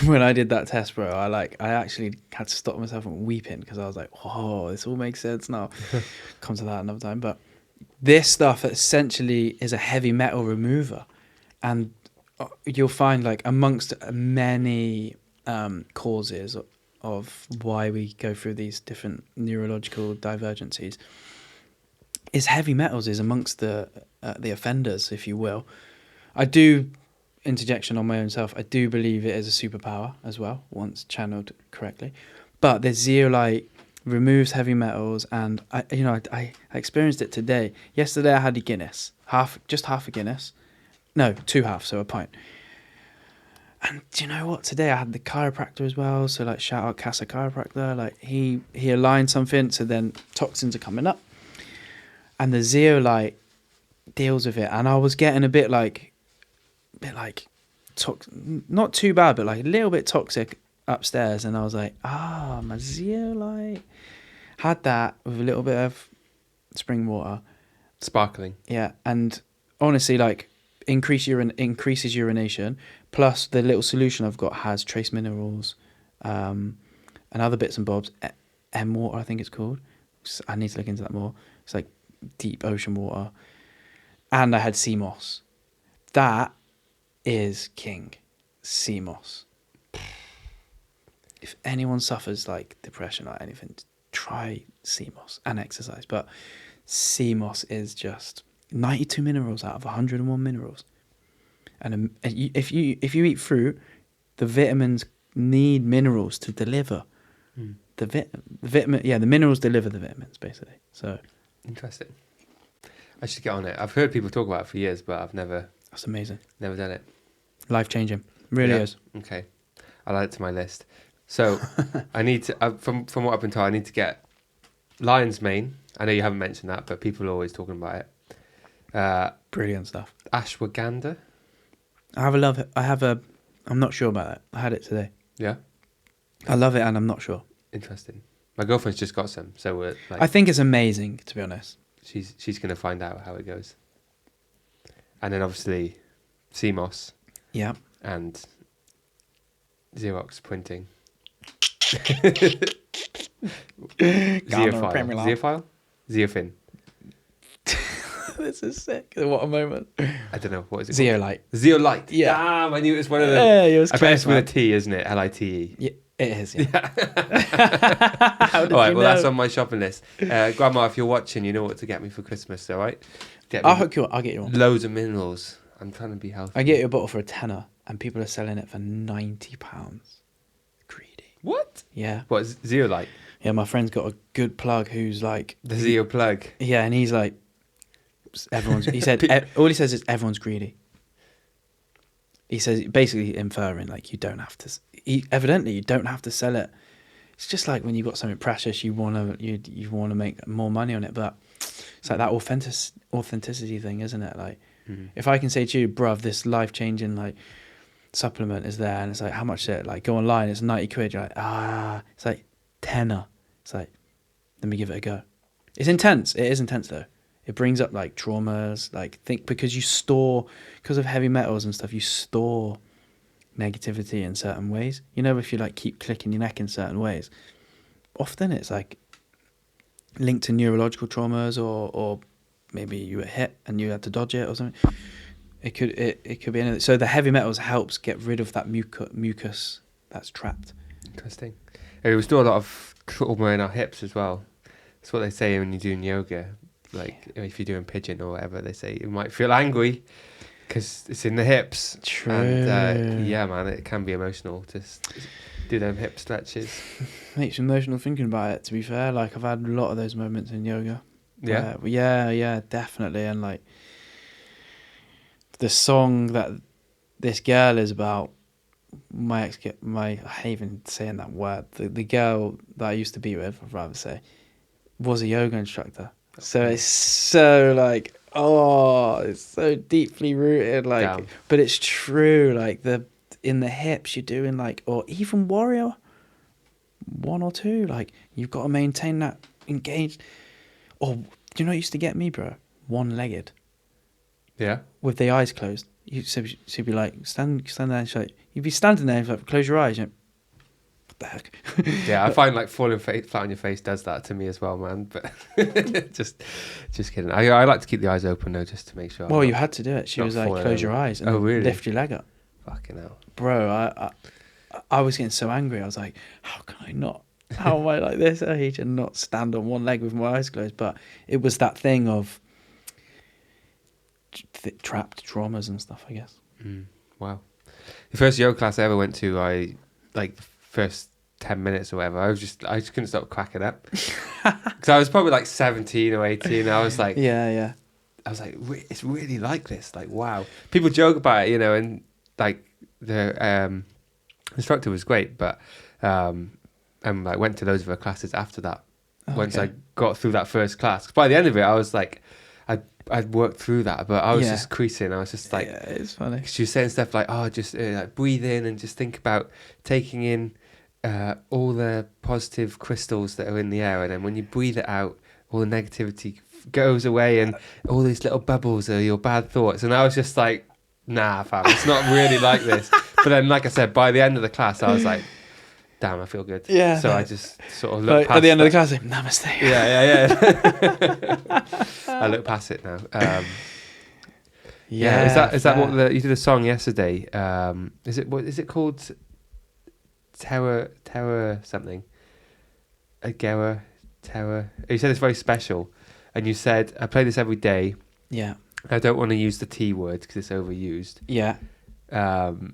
When I did that test, bro, I actually had to stop myself from weeping because I was like, "Oh, this all makes sense now." Come to that another time. But this stuff essentially is a heavy metal remover, and you'll find, like, amongst many causes of why we go through these different neurological divergencies, is heavy metals is amongst the offenders, if you will. I do. Interjection on my own self, I do believe it is a superpower as well, once channeled correctly. But the zeolite removes heavy metals, and I experienced it today. Yesterday I had a Guinness, just half a Guinness. No, 2 halves, so a pint. And do you know what? Today I had the chiropractor as well, so like shout out Casa Chiropractor. Like he aligned something, so then toxins are coming up. And the zeolite deals with it, and I was getting a bit like not too bad, but like a little bit toxic upstairs, and I was like, my zeolite. Had that with a little bit of spring water, Sparkling. yeah, and honestly, like, increases urination. Plus, the little solution I've got has trace minerals, and other bits and bobs. M water, I think it's called. I need to look into that more. It's like deep ocean water, and I had sea moss. That is king. Sea moss. If anyone suffers like depression or anything, try sea moss and exercise. But sea moss is just 92 minerals out of 101 minerals. And if you eat fruit, the vitamins need minerals to deliver. The minerals deliver the vitamins, basically. So interesting. I should get on it. I've heard people talk about it for years, but I've never. That's amazing. Never done it. Life changing. Really is. Okay. I'll add it to my list. So I need to, from what I've been told, I need to get lion's mane. I know you haven't mentioned that, but people are always talking about it. Brilliant stuff. Ashwagandha. I'm not sure about that. I had it today. Yeah. I love it, and I'm not sure. Interesting. My girlfriend's just got some, so we're like. I think it's amazing, to be honest. She's gonna find out how it goes. And then obviously, CMOS. Yeah. And Xerox printing. Zeophile? Zeofin. This is sick. What a moment. I don't know. What is it? Zeolite. Zeolite. Yeah. Damn, I knew it was one of them. Yeah, it was I bet close, it's with a man. T, isn't it? Lite. Yeah, it is. Yeah. All right, well, that's on my shopping list. Grandma, if you're watching, you know what to get me for Christmas, all right? I'll hook you up. I'll get you one. Loads of minerals. I'm trying to be healthy. I get you a bottle for a tenner, and people are selling it for £90. Greedy. What? Yeah. What, Zeolite? Yeah, my friend's got a good plug who's like... The Zeo plug. Yeah, and he's like... He said, all he says is everyone's greedy. He says, basically inferring, like, you don't have to... evidently, you don't have to sell it. It's just like when you've got something precious, you want to make more money on it, but it's like that authenticity thing, isn't it? Like, if I can say to you, bruv, this life-changing, like, supplement is there, and it's like, how much is it? Like, go online, it's 90 quid. You're like, it's like tenner. It's like, let me give it a go. It's intense. It is intense, though. It brings up, like, traumas, like, because because of heavy metals and stuff, you store negativity in certain ways. You know, if you, like, keep clicking your neck in certain ways, often it's, like, linked to neurological traumas, or maybe you were hit and you had to dodge it or something. It could be anything. So the heavy metals helps get rid of that mucus that's trapped. Interesting. We store a lot of trauma in our hips as well. That's what they say when you're doing yoga. Like, if you're doing pigeon or whatever, they say you might feel angry because it's in the hips. True. And yeah, man, it can be emotional to do them hip stretches. Makes you emotional thinking about it, to be fair. Like, I've had a lot of those moments in yoga. Yeah? Yeah, definitely. And, like, the song that this girl is about, I hate even saying that word. The girl that I used to be with, I'd rather say, was a yoga instructor. So it's so like, oh, it's so deeply rooted, like, Damn. but it's true. Like in the hips, you're doing like, or even warrior 1 or 2, like you've got to maintain that engaged. Or you know what used to get me, bro? One-legged. Yeah. With the eyes closed. You'd be like, stand there and she's like, you'd be standing there and like, close your eyes. And what the heck? Yeah, I find like falling flat on your face does that to me as well, man. But just kidding. I like to keep the eyes open though, just to make sure. Well, you had to do it. She was like, close your eyes and really? lift your leg up. Fucking hell. Bro, I was getting so angry. I was like, how can I not? How am I like this age and not stand on one leg with my eyes closed? But it was that thing of trapped traumas and stuff, I guess. Wow. The first yoga class I ever went to, I like the first 10 minutes or whatever, I just couldn't stop cracking up. Because I was probably like 17 or 18. I was like, yeah. I was like, it's really like this. Like, wow. People joke about it, you know, and like the instructor was great, but and I went to loads of her classes after that. Once I got through that first class, by the end of it, I was like, I'd worked through that, but I was just creasing. I was just like, yeah, it's funny. She was saying stuff like, oh, just like breathe in and just think about taking in all the positive crystals that are in the air, and then when you breathe it out, all the negativity goes away, and all these little bubbles are your bad thoughts. And I was just like, nah, fam, it's not really like this. But then, like I said, by the end of the class, I was like, damn, I feel good. Yeah. So I just sort of looked past at the end that. of the class, like, namaste. Yeah. I look past it now. Is that what you did a song yesterday? Is it called Terror something? Terror. You said it's very special, and you said I play this every day. Yeah. I don't want to use the T word because it's overused. Yeah. And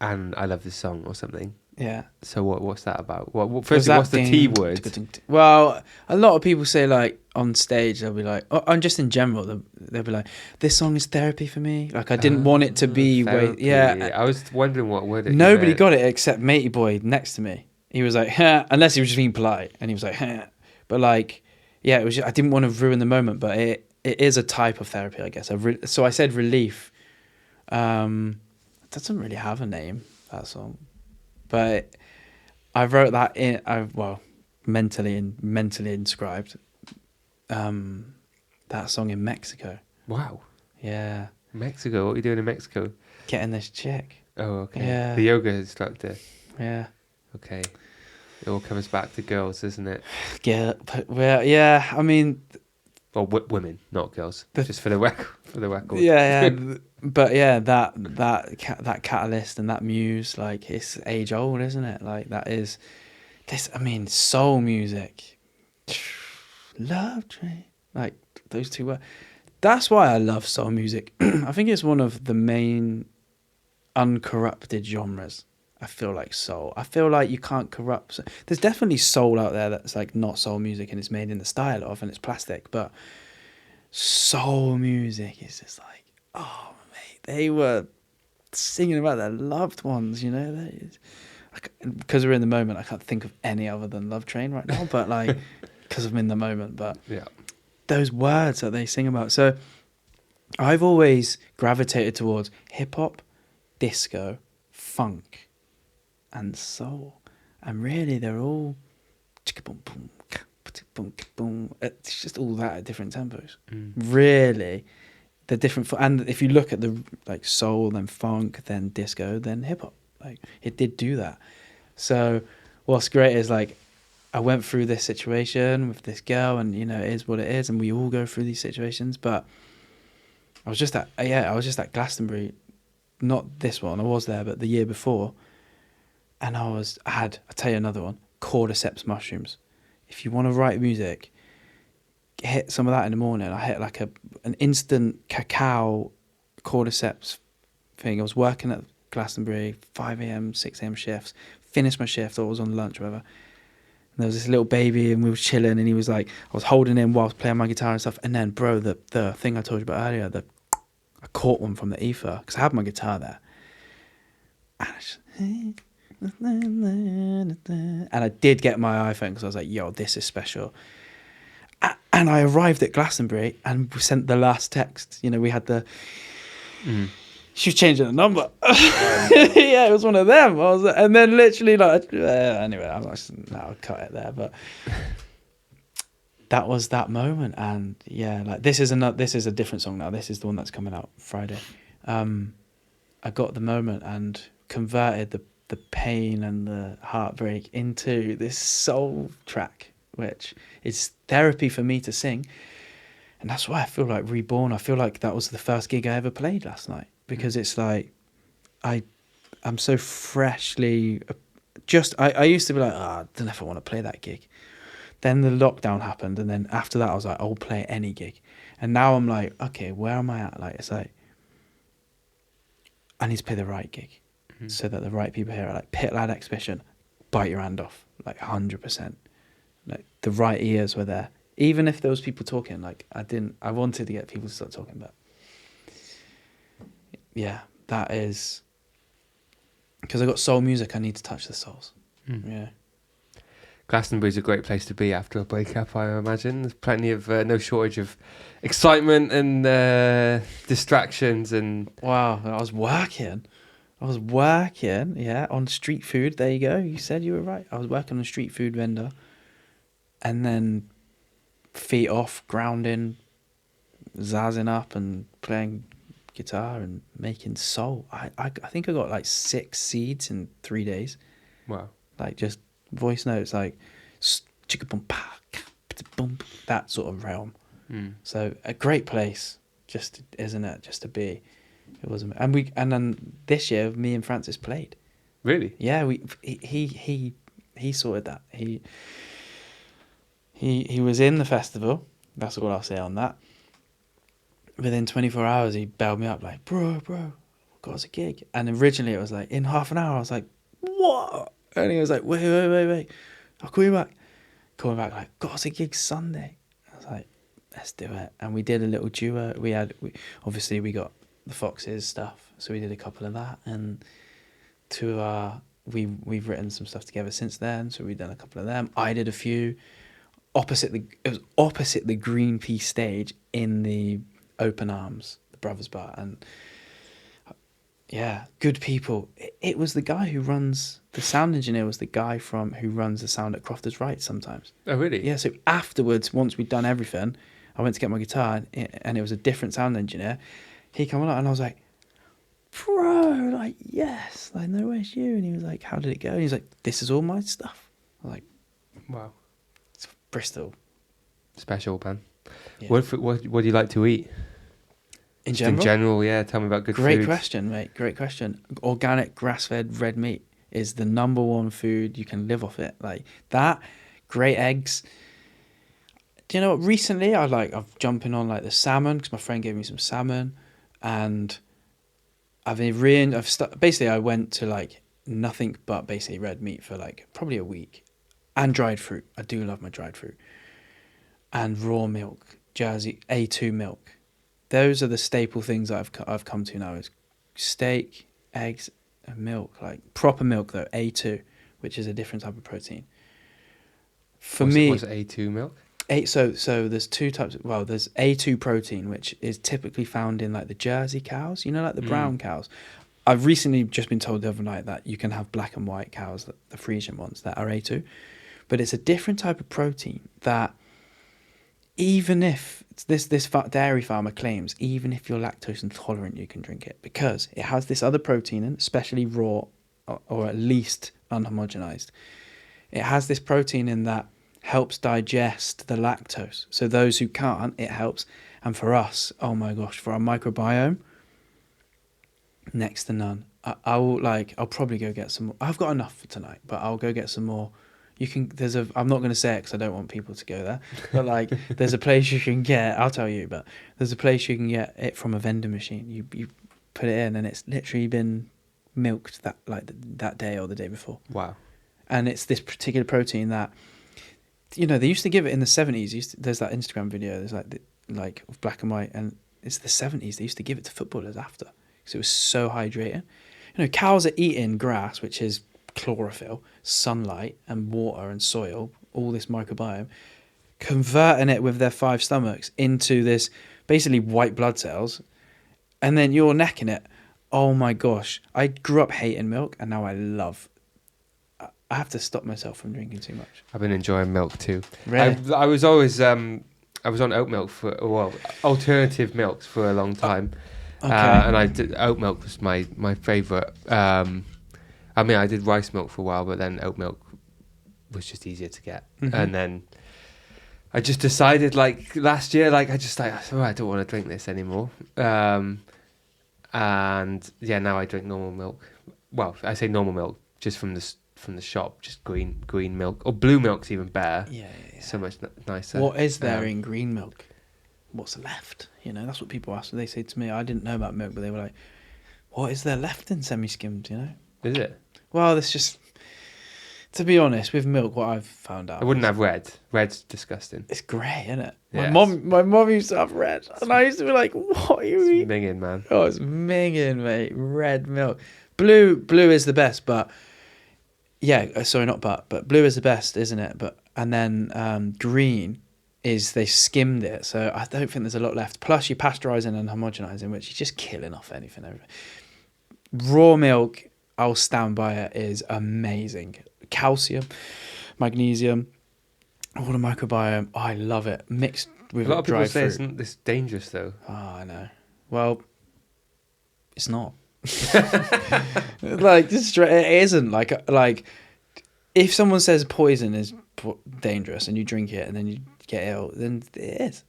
I love this song or something. Yeah. So what's that about? Firstly, what's the T word? Well, a lot of people say like on stage they'll be like, and just in general they'll be like, this song is therapy for me. Like I didn't want it to be therapy. I was wondering what word it. Nobody got it except Matey Boy next to me. He was like, unless he was just being polite, and he was like, but like, yeah, it was. I didn't want to ruin the moment, but it is a type of therapy, I guess. So I said relief. It doesn't really have a name, that song. But I wrote that in. Mentally inscribed that song in Mexico. Wow. Yeah. Mexico. What are you doing in Mexico? Getting this chick. Oh, okay. Yeah. The yoga instructor. Yeah. Okay. It all comes back to girls, isn't it? Yeah. Well, yeah. I mean. Well, women, not girls. Just for the record. Yeah. But yeah, that catalyst and that muse, like it's age old, isn't it? Like that is this. I mean, soul music, love train, like those two words. That's why I love soul music. I think it's one of the main uncorrupted genres. I feel like soul. I feel like you can't corrupt. There's definitely soul out there that's like not soul music and it's made in the style of and it's plastic, but soul music is just like, oh mate, they were singing about their loved ones, you know. Because we're in the moment, I can't think of any other than Love Train right now, but like because I'm in the moment. But yeah, those words that they sing about. So I've always gravitated towards hip hop, disco, funk, and soul, and really they're all it's just all that at different tempos. Really, they're different. And if you look at the like soul, then funk, then disco, then hip hop, like it did do that. So what's great is like I went through this situation with this girl, and you know it is what it is, and we all go through these situations. But I was just at Glastonbury, not this one. I was there, but the year before. And I'll tell you another one, cordyceps mushrooms. If you want to write music, hit some of that in the morning. I hit like an instant cacao cordyceps thing. I was working at Glastonbury, 5 a.m., 6 a.m. shifts, finished my shift, or I was on lunch, whatever. And there was this little baby and we were chilling and he was like, I was holding him while I was playing my guitar and stuff. And then, bro, the thing I told you about earlier, I caught one from the ether because I had my guitar there. And I did get my iPhone because I was like, yo, this is special. And I arrived at Glastonbury and we sent the last text. You know, we had the... She was changing the number. Yeah, it was one of them. And then literally like... anyway, I'll cut it there. But that was that moment. And yeah, like this is a different song now. This is the one that's coming out Friday. I got the moment and converted the pain and the heartbreak into this soul track, which is therapy for me to sing. And that's why I feel like reborn. I feel like that was the first gig I ever played last night, because it's like I'm so freshly I used to be like, I don't know if I want to play that gig. Then the lockdown happened, and then after that I was like, I'll play any gig. And now I'm like, okay, where am I at? Like, it's like I need to play the right gig, so that the right people here are like, Pit Lad Exhibition, bite your hand off, like 100%. Like the right ears were there, even if there was people talking. Like I wanted to get people to start talking, but yeah, that is because I got soul music. I need to touch the souls. Yeah. Glastonbury's a great place to be after a breakup, I imagine. There's plenty of no shortage of excitement and distractions and... Wow, I was working, yeah, on street food. There you go. You said you were right. I was working on a street food vendor, and then feet off, grounding, zazzing up and playing guitar and making soul. I think I got like 6 seeds in 3 days. Wow. Like just voice notes, like chicka boom pa, boom, that sort of realm. So a great place, just isn't it? Just to be. It was, and then this year me and Francis played. Really? Yeah, he sorted that. He was in the festival. That's all I'll say on that. Within 24 hours, he bailed me up like, bro, got us a gig. And originally it was like, in half an hour. I was like, what? And he was like, wait. I'll call you back. Call me back like, got us a gig Sunday. I was like, let's do it. And we did a little duo. Obviously we got the Foxes stuff, so we did a couple of that. And we've written some stuff together since then, so we've done a couple of them. I did a few. It was opposite the Greenpeace stage in the Open Arms, the Brothers Bar, and yeah, good people. It was the guy who runs, the sound engineer was the guy who runs the sound at Crofters Right sometimes. Oh, really? Yeah, so afterwards, once we'd done everything, I went to get my guitar, and it was a different sound engineer. He came along, and I was like, bro, like, yes, like, no way it's you. And he was like, how did it go? And he's like, this is all my stuff. I was like, wow. It's Bristol. Special, man. Yeah. What do you like to eat? In Just general? Yeah. Tell me about good food. Great question, mate. Great question. Organic, grass-fed red meat is the number one food. You can live off it. Like that. Great eggs. Do you know what? Recently, I've jumping on like the salmon because my friend gave me some salmon, and basically I went to like nothing but basically red meat for like probably a week, and dried fruit. I do love my dried fruit, and raw milk, Jersey A2 milk. Those are the staple things that I've come to now: is steak, eggs, and milk. Like proper milk though, A2, which is a different type of protein. What's A2 milk? So there's 2 types. Well, there's A2 protein, which is typically found in like the Jersey cows. You know, like the brown cows. I've recently just been told the other night that you can have black and white cows, the Frisian ones that are A2, but it's a different type of protein that, even if this dairy farmer claims, even if you're lactose intolerant, you can drink it because it has this other protein in, especially raw or at least unhomogenized. It has this protein in that helps digest the lactose. So those who can't, it helps. And for us, oh my gosh, for our microbiome, next to none. I'll probably go get some more. I've got enough for tonight, but I'll go get some more. I'm not going to say it because I don't want people to go there, but like there's a place you can get, I'll tell you, but there's a place you can get it from a vending machine. You put it in and it's literally been milked that day or the day before. Wow. And it's this particular protein that, you know, they used to give it in the 70s. There's that Instagram video, there's like of black and white, and it's the 70s. They used to give it to footballers after because it was so hydrating. cows are eating grass, which is chlorophyll, sunlight, and water and soil, all this microbiome, converting it with their 5 stomachs into this basically white blood cells, and then you're necking it. Oh my gosh. I grew up hating milk, and now I love. I have to stop myself from drinking too much. I've been enjoying milk too. Really? I was always I was on oat milk alternative milks for a long time. Okay. And oat milk was my favourite. I did rice milk for a while, but then oat milk was just easier to get. Mm-hmm. And then I just decided, like, last year, like, I don't want to drink this anymore. And yeah, now I drink normal milk. Well, I say normal milk just from the shop, just green milk, or blue milk's even better. Yeah. So much nicer. What is there in green milk? What's left? That's what people ask. They say to me, I didn't know about milk, but they were like, what is there left in semi-skimmed, Is it? Well, it's just, to be honest, with milk, what I've found out. I wouldn't have red. Red's disgusting. It's grey, isn't it? Yes. My mom used to have red, and I used to be like, what are you eating? Minging, man. Oh, it's minging, mate. Red milk. Blue is the best, but blue is the best, isn't it? And then green is they skimmed it, so I don't think there's a lot left. Plus, you're pasteurising and homogenising, which is just killing off anything. Raw milk, I'll stand by it, is amazing. Calcium, magnesium, all the microbiome. I love it. Mixed with a lot of dry people say fruit. it's dangerous though. Oh, I know. Well, it's not. Like, it isn't. Like, if someone says poison is dangerous and you drink it and then you get ill, then it is.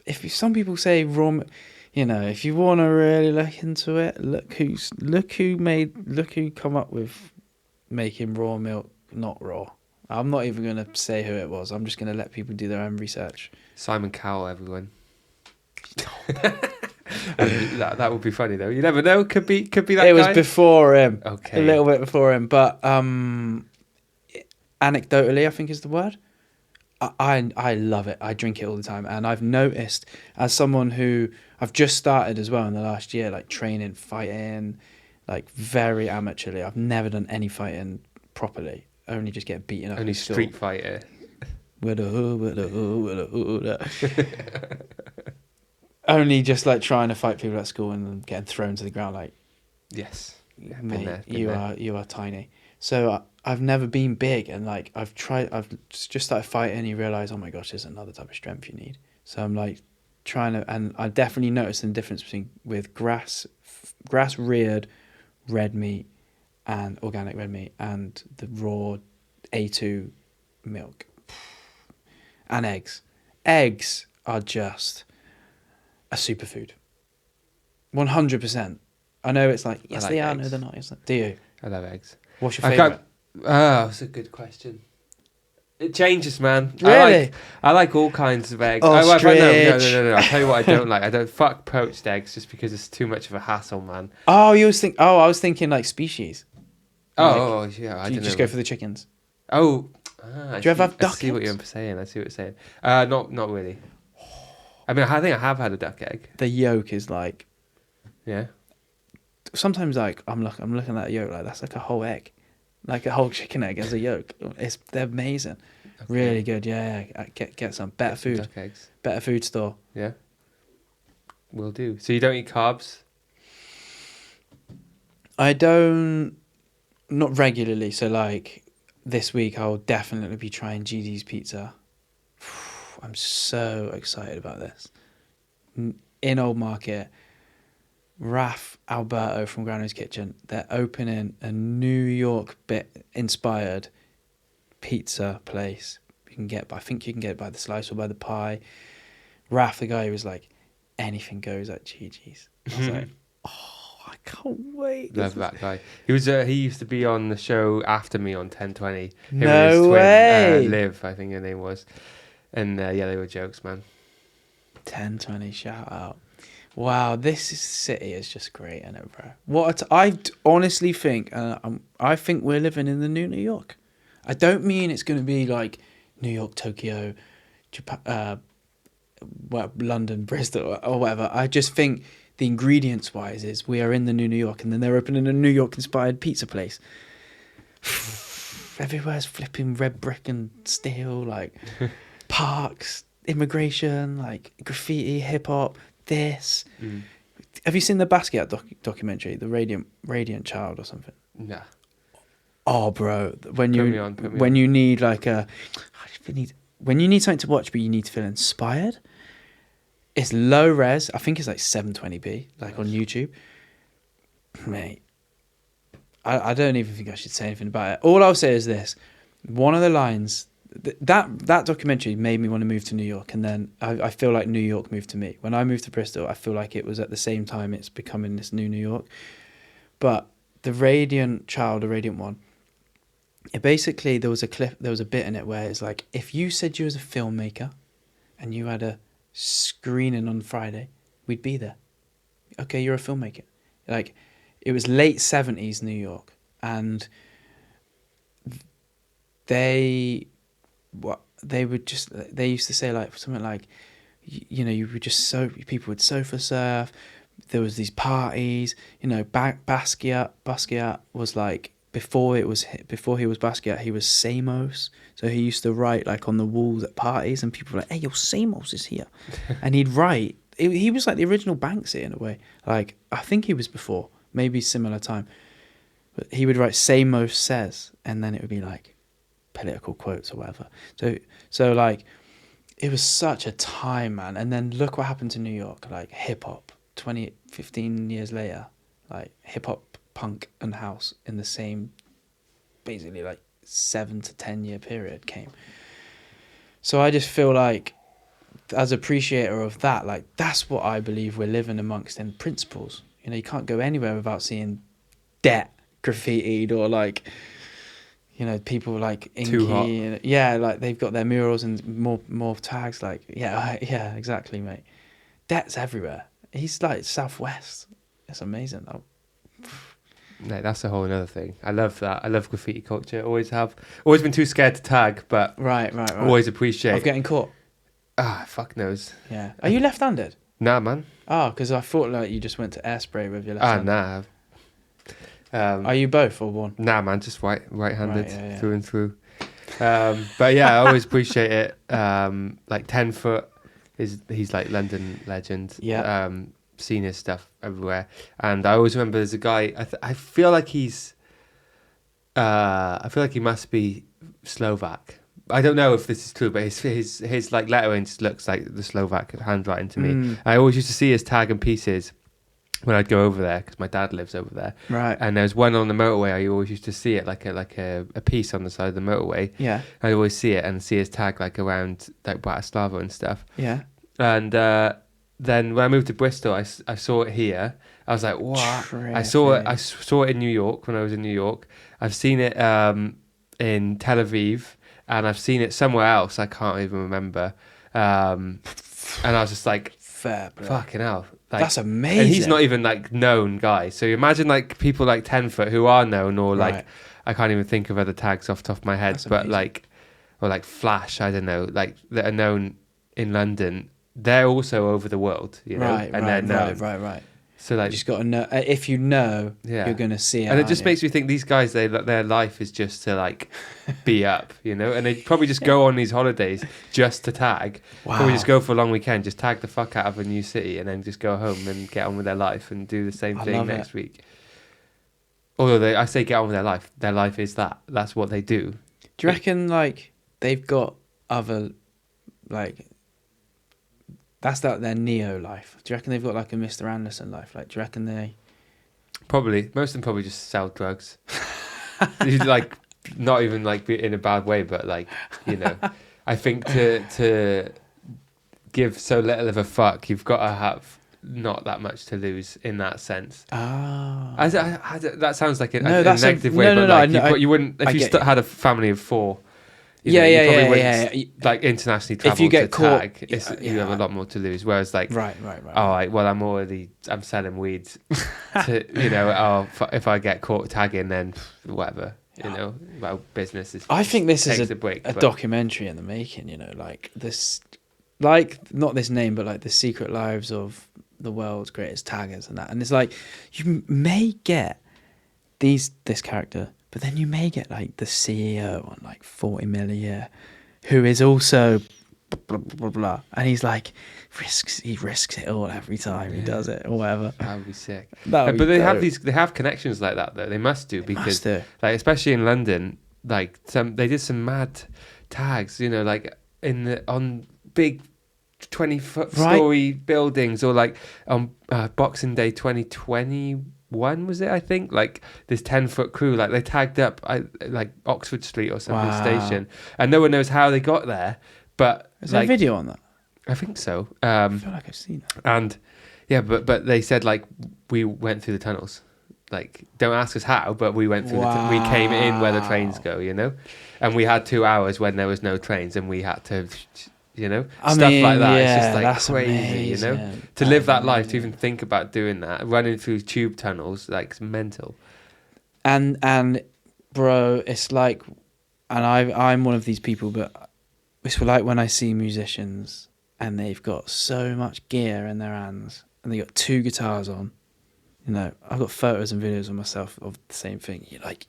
If some people say raw, if you want to really look into it, look who come up with making raw milk not raw. I'm not even going to say who it was. I'm just going to let people do their own research. Simon Cowell, everyone. that would be funny though. You never know. Could be that guy. It was before him. Okay. A little bit before him, but anecdotally, I think is the word. I love it. I drink it all the time, and I've noticed, as someone who I've just started as well in the last year, like training, fighting, like very amateurly. I've never done any fighting properly. Only just get beaten up. Only street fighter. Only just like trying to fight people at school and then getting thrown to the ground. Like, yes, yeah, mate, you are tiny. So I've never been big, and like I've just started fighting, and you realise, oh my gosh, there's another type of strength you need. So I'm like trying to, and I definitely noticed the difference with grass reared red meat and organic red meat and the raw A2 milk and eggs. Eggs are just a superfood. 100%. I know it's like, yes, they are. No, they're not. Do you? I love eggs. What's your favourite? That's a good question. It changes, man. Really? I like all kinds of eggs. Ostrich. No. I'll tell you what I don't like. I don't fuck poached eggs just because it's too much of a hassle, man. Oh, I was thinking like species. Yeah. Do you just go for the chickens? Oh. Do you ever have duck eggs? I see what you're saying. Not really. I mean, I think I have had a duck egg. The yolk is like. Yeah. Sometimes like I'm looking at that yolk like that's like a whole egg, like a whole chicken egg as a yolk. They're amazing, okay. Really good. Yeah. Get some better food. Duck eggs. Better food store. Yeah. Will do. So you don't eat carbs? I don't, not regularly. So like this week I'll definitely be trying GD's pizza. I'm so excited about this. In Old Market, Raf Alberto from Grano's Kitchen, they're opening a New York bit inspired pizza place. I think you can get it by the slice or by the pie. Raf, the guy who was like, anything goes at Gigi's. I was like, oh, I can't wait. Love that guy. He used to be on the show after me on 1020. No way. Liv, I think her name was. And they were jokes, man. 1020, shout out. Wow, this city is just great, isn't it, bro? I honestly think, I think we're living in the new New York. I don't mean it's going to be like New York, Tokyo, Japan, London, Bristol, or whatever. I just think the ingredients wise is we are in the New York, and then they're opening a New York inspired pizza place. Everywhere's flipping red brick and steel, like parks, immigration, like graffiti, hip hop. This. Have you seen the Basquiat documentary, The Radiant Child or something? Nah. Oh, bro, when Put you me on. when you need like when you need something to watch, but you need to feel inspired. It's low res. I think it's like 720p, like on YouTube. Mate, I don't even think I should say anything about it. All I'll say is this: one of the lines that documentary made me want to move to New York, and then I feel like New York moved to me. When I moved to Bristol, I feel like it was at the same time it's becoming this new New York. But the Radiant Child, the Radiant One, it basically there was a bit in it where it's like, if you said you was a filmmaker and you had a screening on Friday, we'd be there. Okay, you're a filmmaker. Like, it was late 70s New York, and they used to say like something like, you know, you would just people would sofa surf. There was these parties, you know. Basquiat was like, before he was Basquiat, he was Samos. So he used to write like on the walls at parties, and people were like, "Hey, your Samos is here," and he'd write. He was like the original Banksy in a way. Like, I think he was before, maybe similar time, but he would write Samos says, and then it would be like political quotes or whatever. So like, it was such a time, man. And then look what happened to New York, like hip hop. 15 years later, like hip hop, punk, and house in the same, basically like 7 to 10 year period came. So I just feel like, as appreciator of that, like that's what I believe we're living amongst in principles. You know, you can't go anywhere without seeing debt graffitied, or like, you know, people like Inky, and, yeah, like they've got their murals and more tags. Like, yeah, exactly, mate. Debt's everywhere. He's like Southwest. It's amazing. No, that's a whole other thing. I love that. I love graffiti culture. Always been too scared to tag, but right. Always appreciate of getting caught. Fuck knows. Yeah. Are you left-handed? Nah, man. Oh, because I thought like you just went to airspray with your left hand. Nah. Are you both or one? Nah, man, just right-handed, right, through and through. But yeah, I always appreciate it. Like 10 Foot he's like London legend. Yeah. Seen his stuff everywhere, and I always remember there's a guy. I feel like he must be Slovak. I don't know if this is true, but his like lettering just looks like the Slovak handwriting to me. I always used to see his tag and pieces when I'd go over there, because my dad lives over there. Right. And there's one on the motorway. I always used to see it like a piece on the side of the motorway. Yeah. I always see it and see his tag like around like Bratislava and stuff. Yeah. And then when I moved to Bristol, I saw it here. I was like, what? Trippy. I saw it in New York when I was in New York. I've seen it in Tel Aviv, and I've seen it somewhere else. I can't even remember. And I was just like, fair play. Fucking hell. Like, that's amazing. And he's not even like known guy. So you imagine like people like 10 Foot who are known, or like, right. I can't even think of other tags off the top of my head, That's but amazing. like, or like Flash, I don't know, like that are known in London. They're also over the world, you know, and they're known. Right. So like, you just got to know. If you know, yeah, you're going to see it. And it just makes me think these guys, their life is just to like be up, you know, and they probably just go on these holidays just to tag. Wow. Probably just go for a long weekend, just tag the fuck out of a new city, and then just go home and get on with their life and do the same thing next week. Although I say get on with their life is that. That's what they do. Do you reckon like they've got other like? That's like their Neo life. Do you reckon they've got like a Mr. Anderson life? Like, do you reckon they? Probably. Most of them probably just sell drugs. Like, not even like in a bad way, but like, you know, I think to give so little of a fuck, you've got to have not that much to lose in that sense. Ah. That sounds like a that's negative way, but like you wouldn't if you had a family of 4. You wouldn't, like internationally travel if you get to caught, tag, you have a lot more to lose. Whereas like, right. All right, well, I'm selling weeds. You know, if I get caught tagging, then whatever. You know, well, business is. I think this is a break, documentary in the making. You know, like this, like not this name, but like the secret lives of the world's greatest taggers and that. And it's like, you may get this character, but then you may get like the CEO on like 40 mil a year, who is also blah, blah, blah, blah. And he's like, he risks it all every time he does it or whatever. That would be sick. That would But be they have connections like that though. They must do, because do. like, especially in London, like they did some mad tags, you know, like on big 20-foot story buildings, or like on Boxing Day 2021 was it, I think, like this 10-foot crew, like they tagged up like Oxford Street or something station, and no one knows how they got there, but is there a video on that? I think so. I feel like I've seen that. And yeah, but they said like we went through the tunnels. Like, don't ask us how, but we went through we came in where the trains go, you know, and we had 2 hours when there was no trains, and we had to, you know, like that. Yeah, it's just like that's crazy, amazing. you know, to live that life, to even think about doing that, running through tube tunnels, like it's mental. And bro, it's like, and I'm one of these people, but it's like when I see musicians and they've got so much gear in their hands and they got 2 guitars on. You know, I've got photos and videos of myself of the same thing. You're like,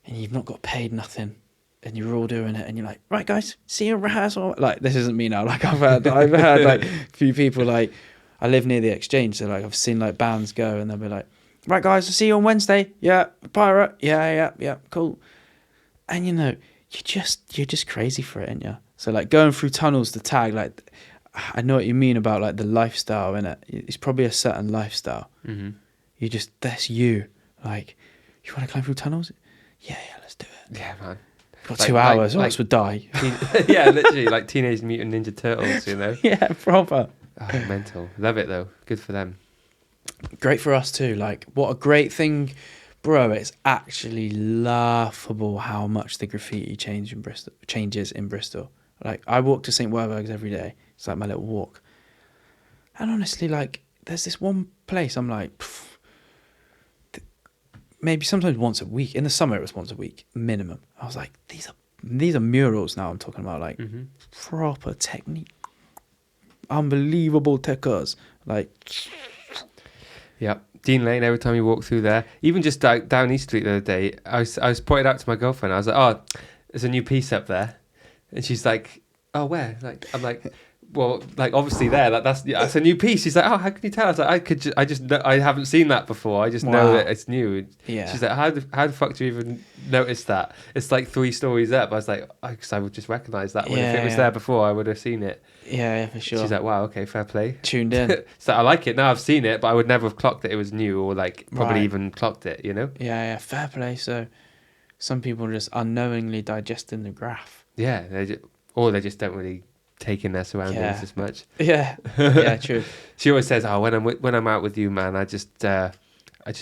and you've not got paid nothing, and you're all doing it, and you're like, right, guys, see you at rehearsal. Like, this isn't me now. Like, I've heard like a few people, like, I live near the Exchange, so like I've seen like bands go, and they'll be like, right, guys, I'll see you on Wednesday. Yeah, pirate. Yeah, cool. And you know, you're just crazy for it, aren't you? So like going through tunnels to tag, like, I know what you mean about like the lifestyle, innit? It's probably a certain lifestyle. Mm-hmm. That's you. Like, you want to climb through tunnels? Yeah, let's do it. Yeah, man. Got 2 hours, or else would die. Yeah, literally, like Teenage Mutant Ninja Turtles, you know? Yeah, proper. Oh, mental. Love it though. Good for them. Great for us too. Like, what a great thing. Bro, it's actually laughable how much the graffiti changes in Bristol. Like, I walk to St. Werburgh's every day. It's like my little walk. And honestly, like, there's this one place I'm like, maybe sometimes once a week. In the summer, it was once a week, minimum. I was like, these are murals now I'm talking about, like, proper technique. Unbelievable techers. Like, yep. Dean Lane, every time you walk through there, even just down East Street the other day, I was pointed out to my girlfriend. I was like, oh, there's a new piece up there. And she's like, oh, where? Like, I'm like, well, like, obviously there, like, that's a new piece. She's like, oh, how can you tell? I was like, I haven't seen that before. I just know that it's new. Yeah. She's like, how the fuck do you even notice that? It's like 3 stories up. I was like, because I would just recognise that. If it was there before, I would have seen it. Yeah, for sure. She's like, wow, okay, fair play. Tuned in. So I like it. Now I've seen it, but I would never have clocked that it was new, or like probably even clocked it, you know? Yeah, fair play. So some people are just unknowingly digesting the graph. Yeah, they just don't really take in their surroundings as much. Yeah, yeah, true. She always says, "Oh, when I'm out with you, man, I just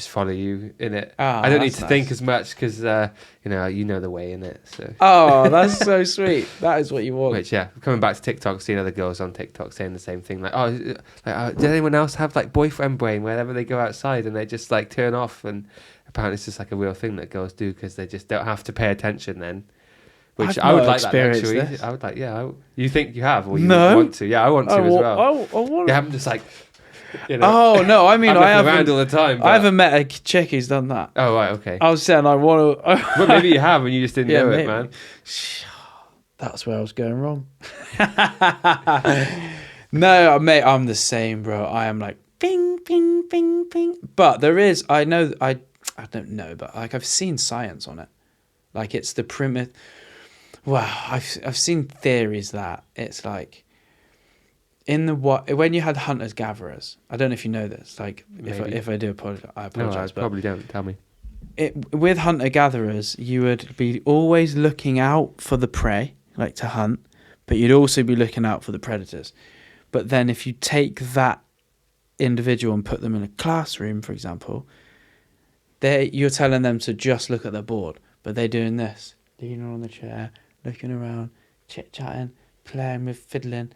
follow you in it. I don't need to think as much because you know the way in it." So. Oh, that's so sweet. That is what you want. Which, yeah, coming back to TikTok, seeing other girls on TikTok saying the same thing, like, did anyone else have like boyfriend brain whenever they go outside and they just like turn off? And apparently it's just like a real thing that girls do because they just don't have to pay attention then. Which I would like that luxury. I would like, you think you have, or you want to? Yeah, I want to as well. I want. Yeah, I'm just like, you know. Oh no, I mean, I haven't around all the time. I haven't met a chick who's done that. Oh right, okay. I was saying I want to. Well, maybe you have, and you just didn't know it, man. That's where I was going wrong. No, mate, I'm the same, bro. I am like ping, ping, ping, ping. But there is, I don't know, but like I've seen science on it. Like it's the primitive. Wow, I've seen theories that it's like when you had hunters gatherers. I don't know if you know this. Like if I do apologize, I apologize. No, I probably don't. Tell me. With hunter gatherers, you would be always looking out for the prey, like to hunt, but you'd also be looking out for the predators. But then if you take that individual and put them in a classroom, for example, you're telling them to just look at their board, but they're doing this, leaning on the chair, looking around, chit-chatting, playing with fiddling.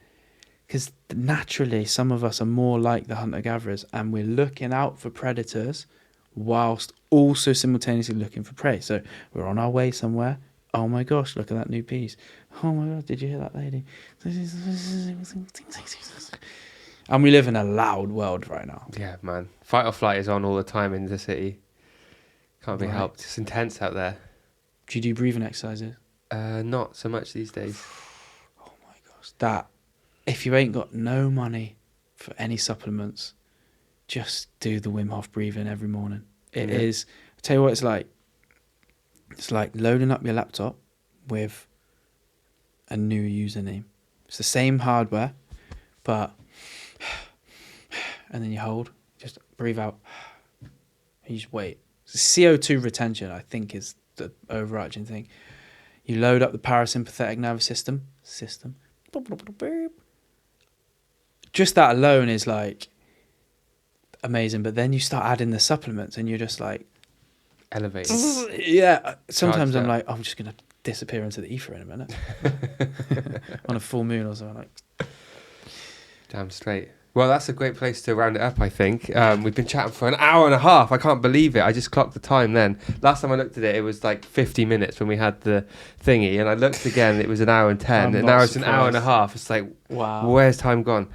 Because naturally, some of us are more like the hunter-gatherers, and we're looking out for predators whilst also simultaneously looking for prey. So we're on our way somewhere. Oh my gosh, look at that new piece. Oh my God, did you hear that lady? And we live in a loud world right now. Yeah, man. Fight or flight is on all the time in the city. Can't be helped. It's intense out there. Do you do breathing exercises? Not so much these days. Oh my gosh. That, if you ain't got no money for any supplements, just do the Wim Hof breathing every morning. It is, I'll tell you what it's like. It's like loading up your laptop with a new username. It's the same hardware, but, and then you hold, just breathe out, and you just wait. CO2 retention, I think, is the overarching thing. You load up the parasympathetic nervous system. Just that alone is like amazing. But then you start adding the supplements, and you're just like elevated. Yeah. Sometimes I'm up. like, I'm just gonna disappear into the ether in a minute on a full moon or something. Like, damn straight. Well, that's a great place to round it up, I think. We've been chatting for an hour and a half. I can't believe it. I just clocked the time then. Last time I looked at it, it was like 50 minutes when we had the thingy. And I looked again, it was an hour and 10. And now it's an hour and a half. It's like, wow. Where's time gone?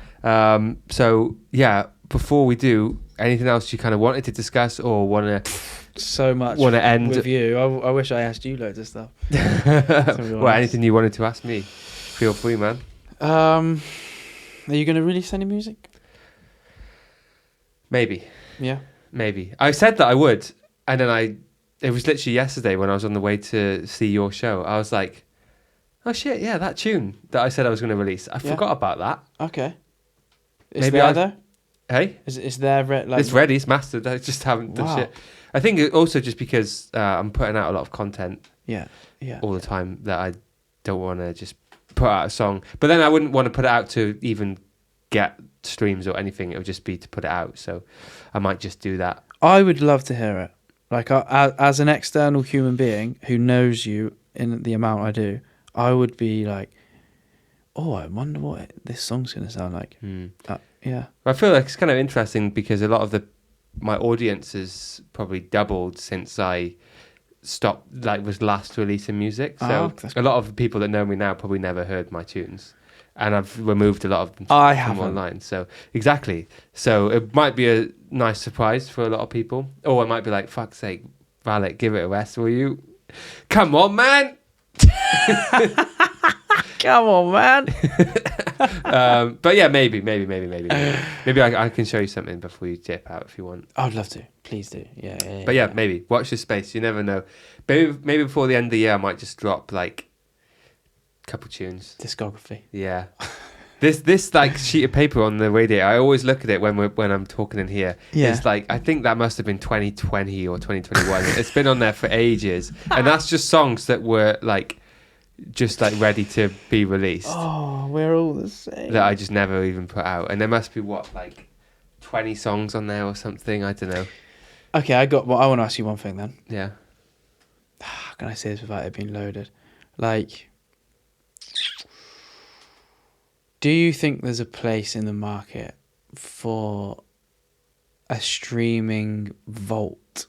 So, yeah, before we do, anything else you kind of wanted to discuss or want to... So much want to end with you. I wish I asked you loads of stuff. Well, anything you wanted to ask me, feel free, man. Are you going to release any music? Maybe. Yeah. Maybe. I said that I would, and then it was literally yesterday when I was on the way to see your show. I was like, oh shit, yeah, that tune that I said I was going to release. I forgot about that. Okay. Maybe there? Hey? Is there like... It's ready, it's mastered. I just haven't done shit. I think it also just because I'm putting out a lot of content all the time that I don't want to just put out a song. But then I wouldn't want to put it out to even get streams or anything. It would just be to put it out. So I might just do that. I would love to hear it. Like, as an external human being who knows you in the amount I do, I would be like, oh, I wonder what this song's going to sound like. Yeah. I feel like it's kind of interesting because a lot of my audience has probably doubled since I stopped, was last releasing music. So a lot of the people that know me now probably never heard my tunes. And I've removed a lot of them from online. So, exactly. So, it might be a nice surprise for a lot of people. Or it might be like, fuck's sake, Valek, give it a rest, will you? Come on, man! Come on, man! But yeah, maybe. Maybe I can show you something before you dip out if you want. I'd love to. Please do. Yeah. But yeah, maybe. Watch your space. You never know. Maybe before the end of the year, I might just drop couple tunes. Discography. Yeah. This sheet of paper on the radio, I always look at it when I'm talking in here. Yeah. It's I think that must have been 2020 or 2021. It's been on there for ages. And that's just songs that were just ready to be released. Oh, we're all the same. That I just never even put out. And there must be 20 songs on there or something. I don't know. Okay, I want to ask you one thing then. Yeah. How can I say this without it being loaded? Do you think there's a place in the market for a streaming vault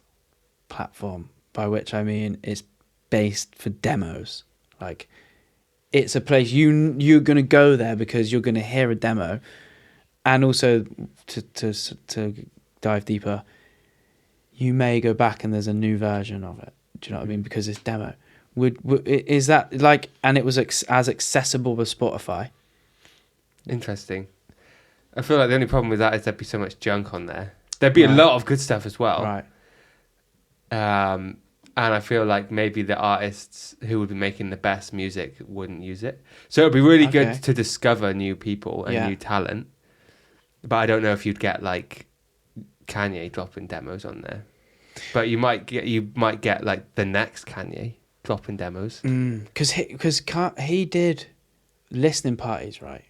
platform? By which I mean it's based for demos. It's a place you're going to go there because you're going to hear a demo, and also to dive deeper, you may go back and there's a new version of it. Do you know what I mean? Because it's demo. Is that and it was as accessible as Spotify? Interesting. I feel like the only problem with that is there'd be so much junk on there. There'd be a lot of good stuff as well. Right. And I feel like maybe the artists who would be making the best music wouldn't use it. So it'd be really good to discover new people and new talent. But I don't know if you'd get Kanye dropping demos on there. But you might get the next Kanye dropping demos. Because he did listening parties, right?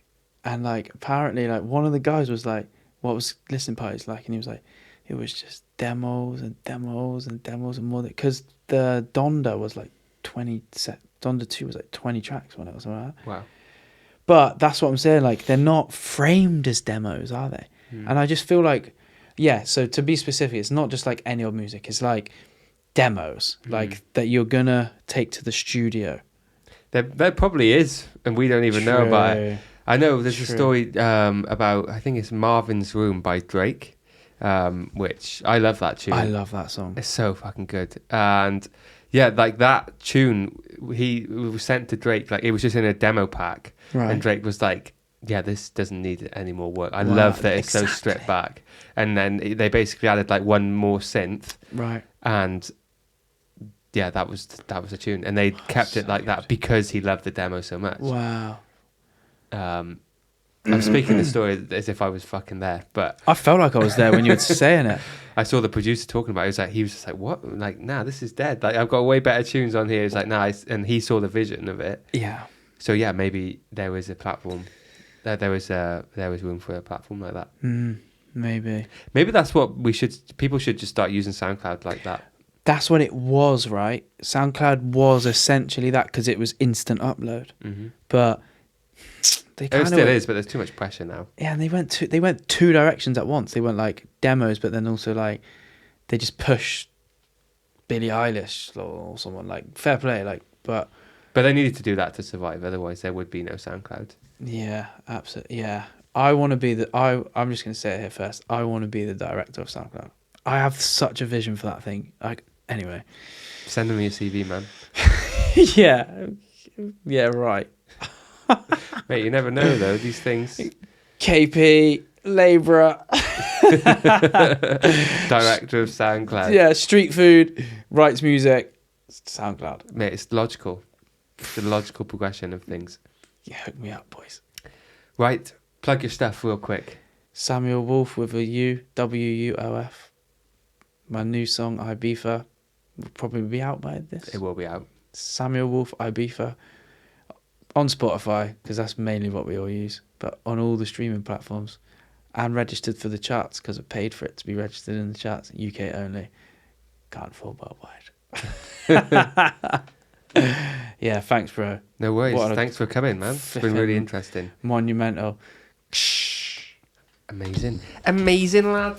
And apparently one of the guys was what was listening parties like? And he was like, it was just demos and demos and demos and more. Because the Donda was 20 Donda 2 was 20 tracks on it or something like that. Wow. But that's what I'm saying. They're not framed as demos, are they? And I just feel so to be specific, it's not just any old music. It's demos, that you're gonna take to the studio. There probably is, and we don't even know about it. I know there's a True. story about, I think it's Marvin's Room by Drake, which I love that tune. I love that song. It's so fucking good. And yeah, like that tune, he was sent to Drake, like it was just in a demo pack. Right. And Drake was like, yeah, this doesn't need any more work. I Wow, love that it's so exactly. stripped back. And then they basically added like one more synth. Right. And yeah, that was a tune. And they kept it so like that because he loved the demo so much. Wow. I'm speaking the story as if I was fucking there, but I felt like I was there when you were saying it. I saw the producer talking about it. He was just like, what? Like, nah, this is dead. Like, I've got way better tunes on here. It's like, nah, and he saw the vision of it. Yeah. So yeah, maybe there was a platform. There was room for a platform like that. Maybe. Maybe that's what people should just start using SoundCloud like that. That's what it was, right? SoundCloud was essentially that because it was instant upload. Mm-hmm. But they It kind still of is, but there's too much pressure now. yeah, and they went two directions at once. They went like demos, but then also like they just pushed Billie Eilish or someone like fair play, like but they needed to do that to survive. Otherwise, there would be no SoundCloud. yeah, absolutely, yeah. I want to be I'm just gonna say it here first. I want to be the director of SoundCloud. I have such a vision for that thing. Like anyway, Send them your CV, man. yeah, right. Mate, you never know though. These things. KP labourer. Director of SoundCloud. Yeah, street food, writes music, SoundCloud. Mate, it's logical. It's the logical progression of things. Yeah, hook me up, boys. Right, plug your stuff real quick. Samuel Wulf with a U, W-U-L-F. My new song, Ibiza, will probably be out by this. It will be out. Samuel Wulf, Ibiza. On Spotify, because that's mainly what we all use, but on all the streaming platforms. And registered for the charts, because I paid for it to be registered in the charts. UK only. Can't fall worldwide. Yeah, thanks, bro. No worries. What a Thanks for coming, man. It's been really interesting. Monumental. Amazing. Amazing, lad.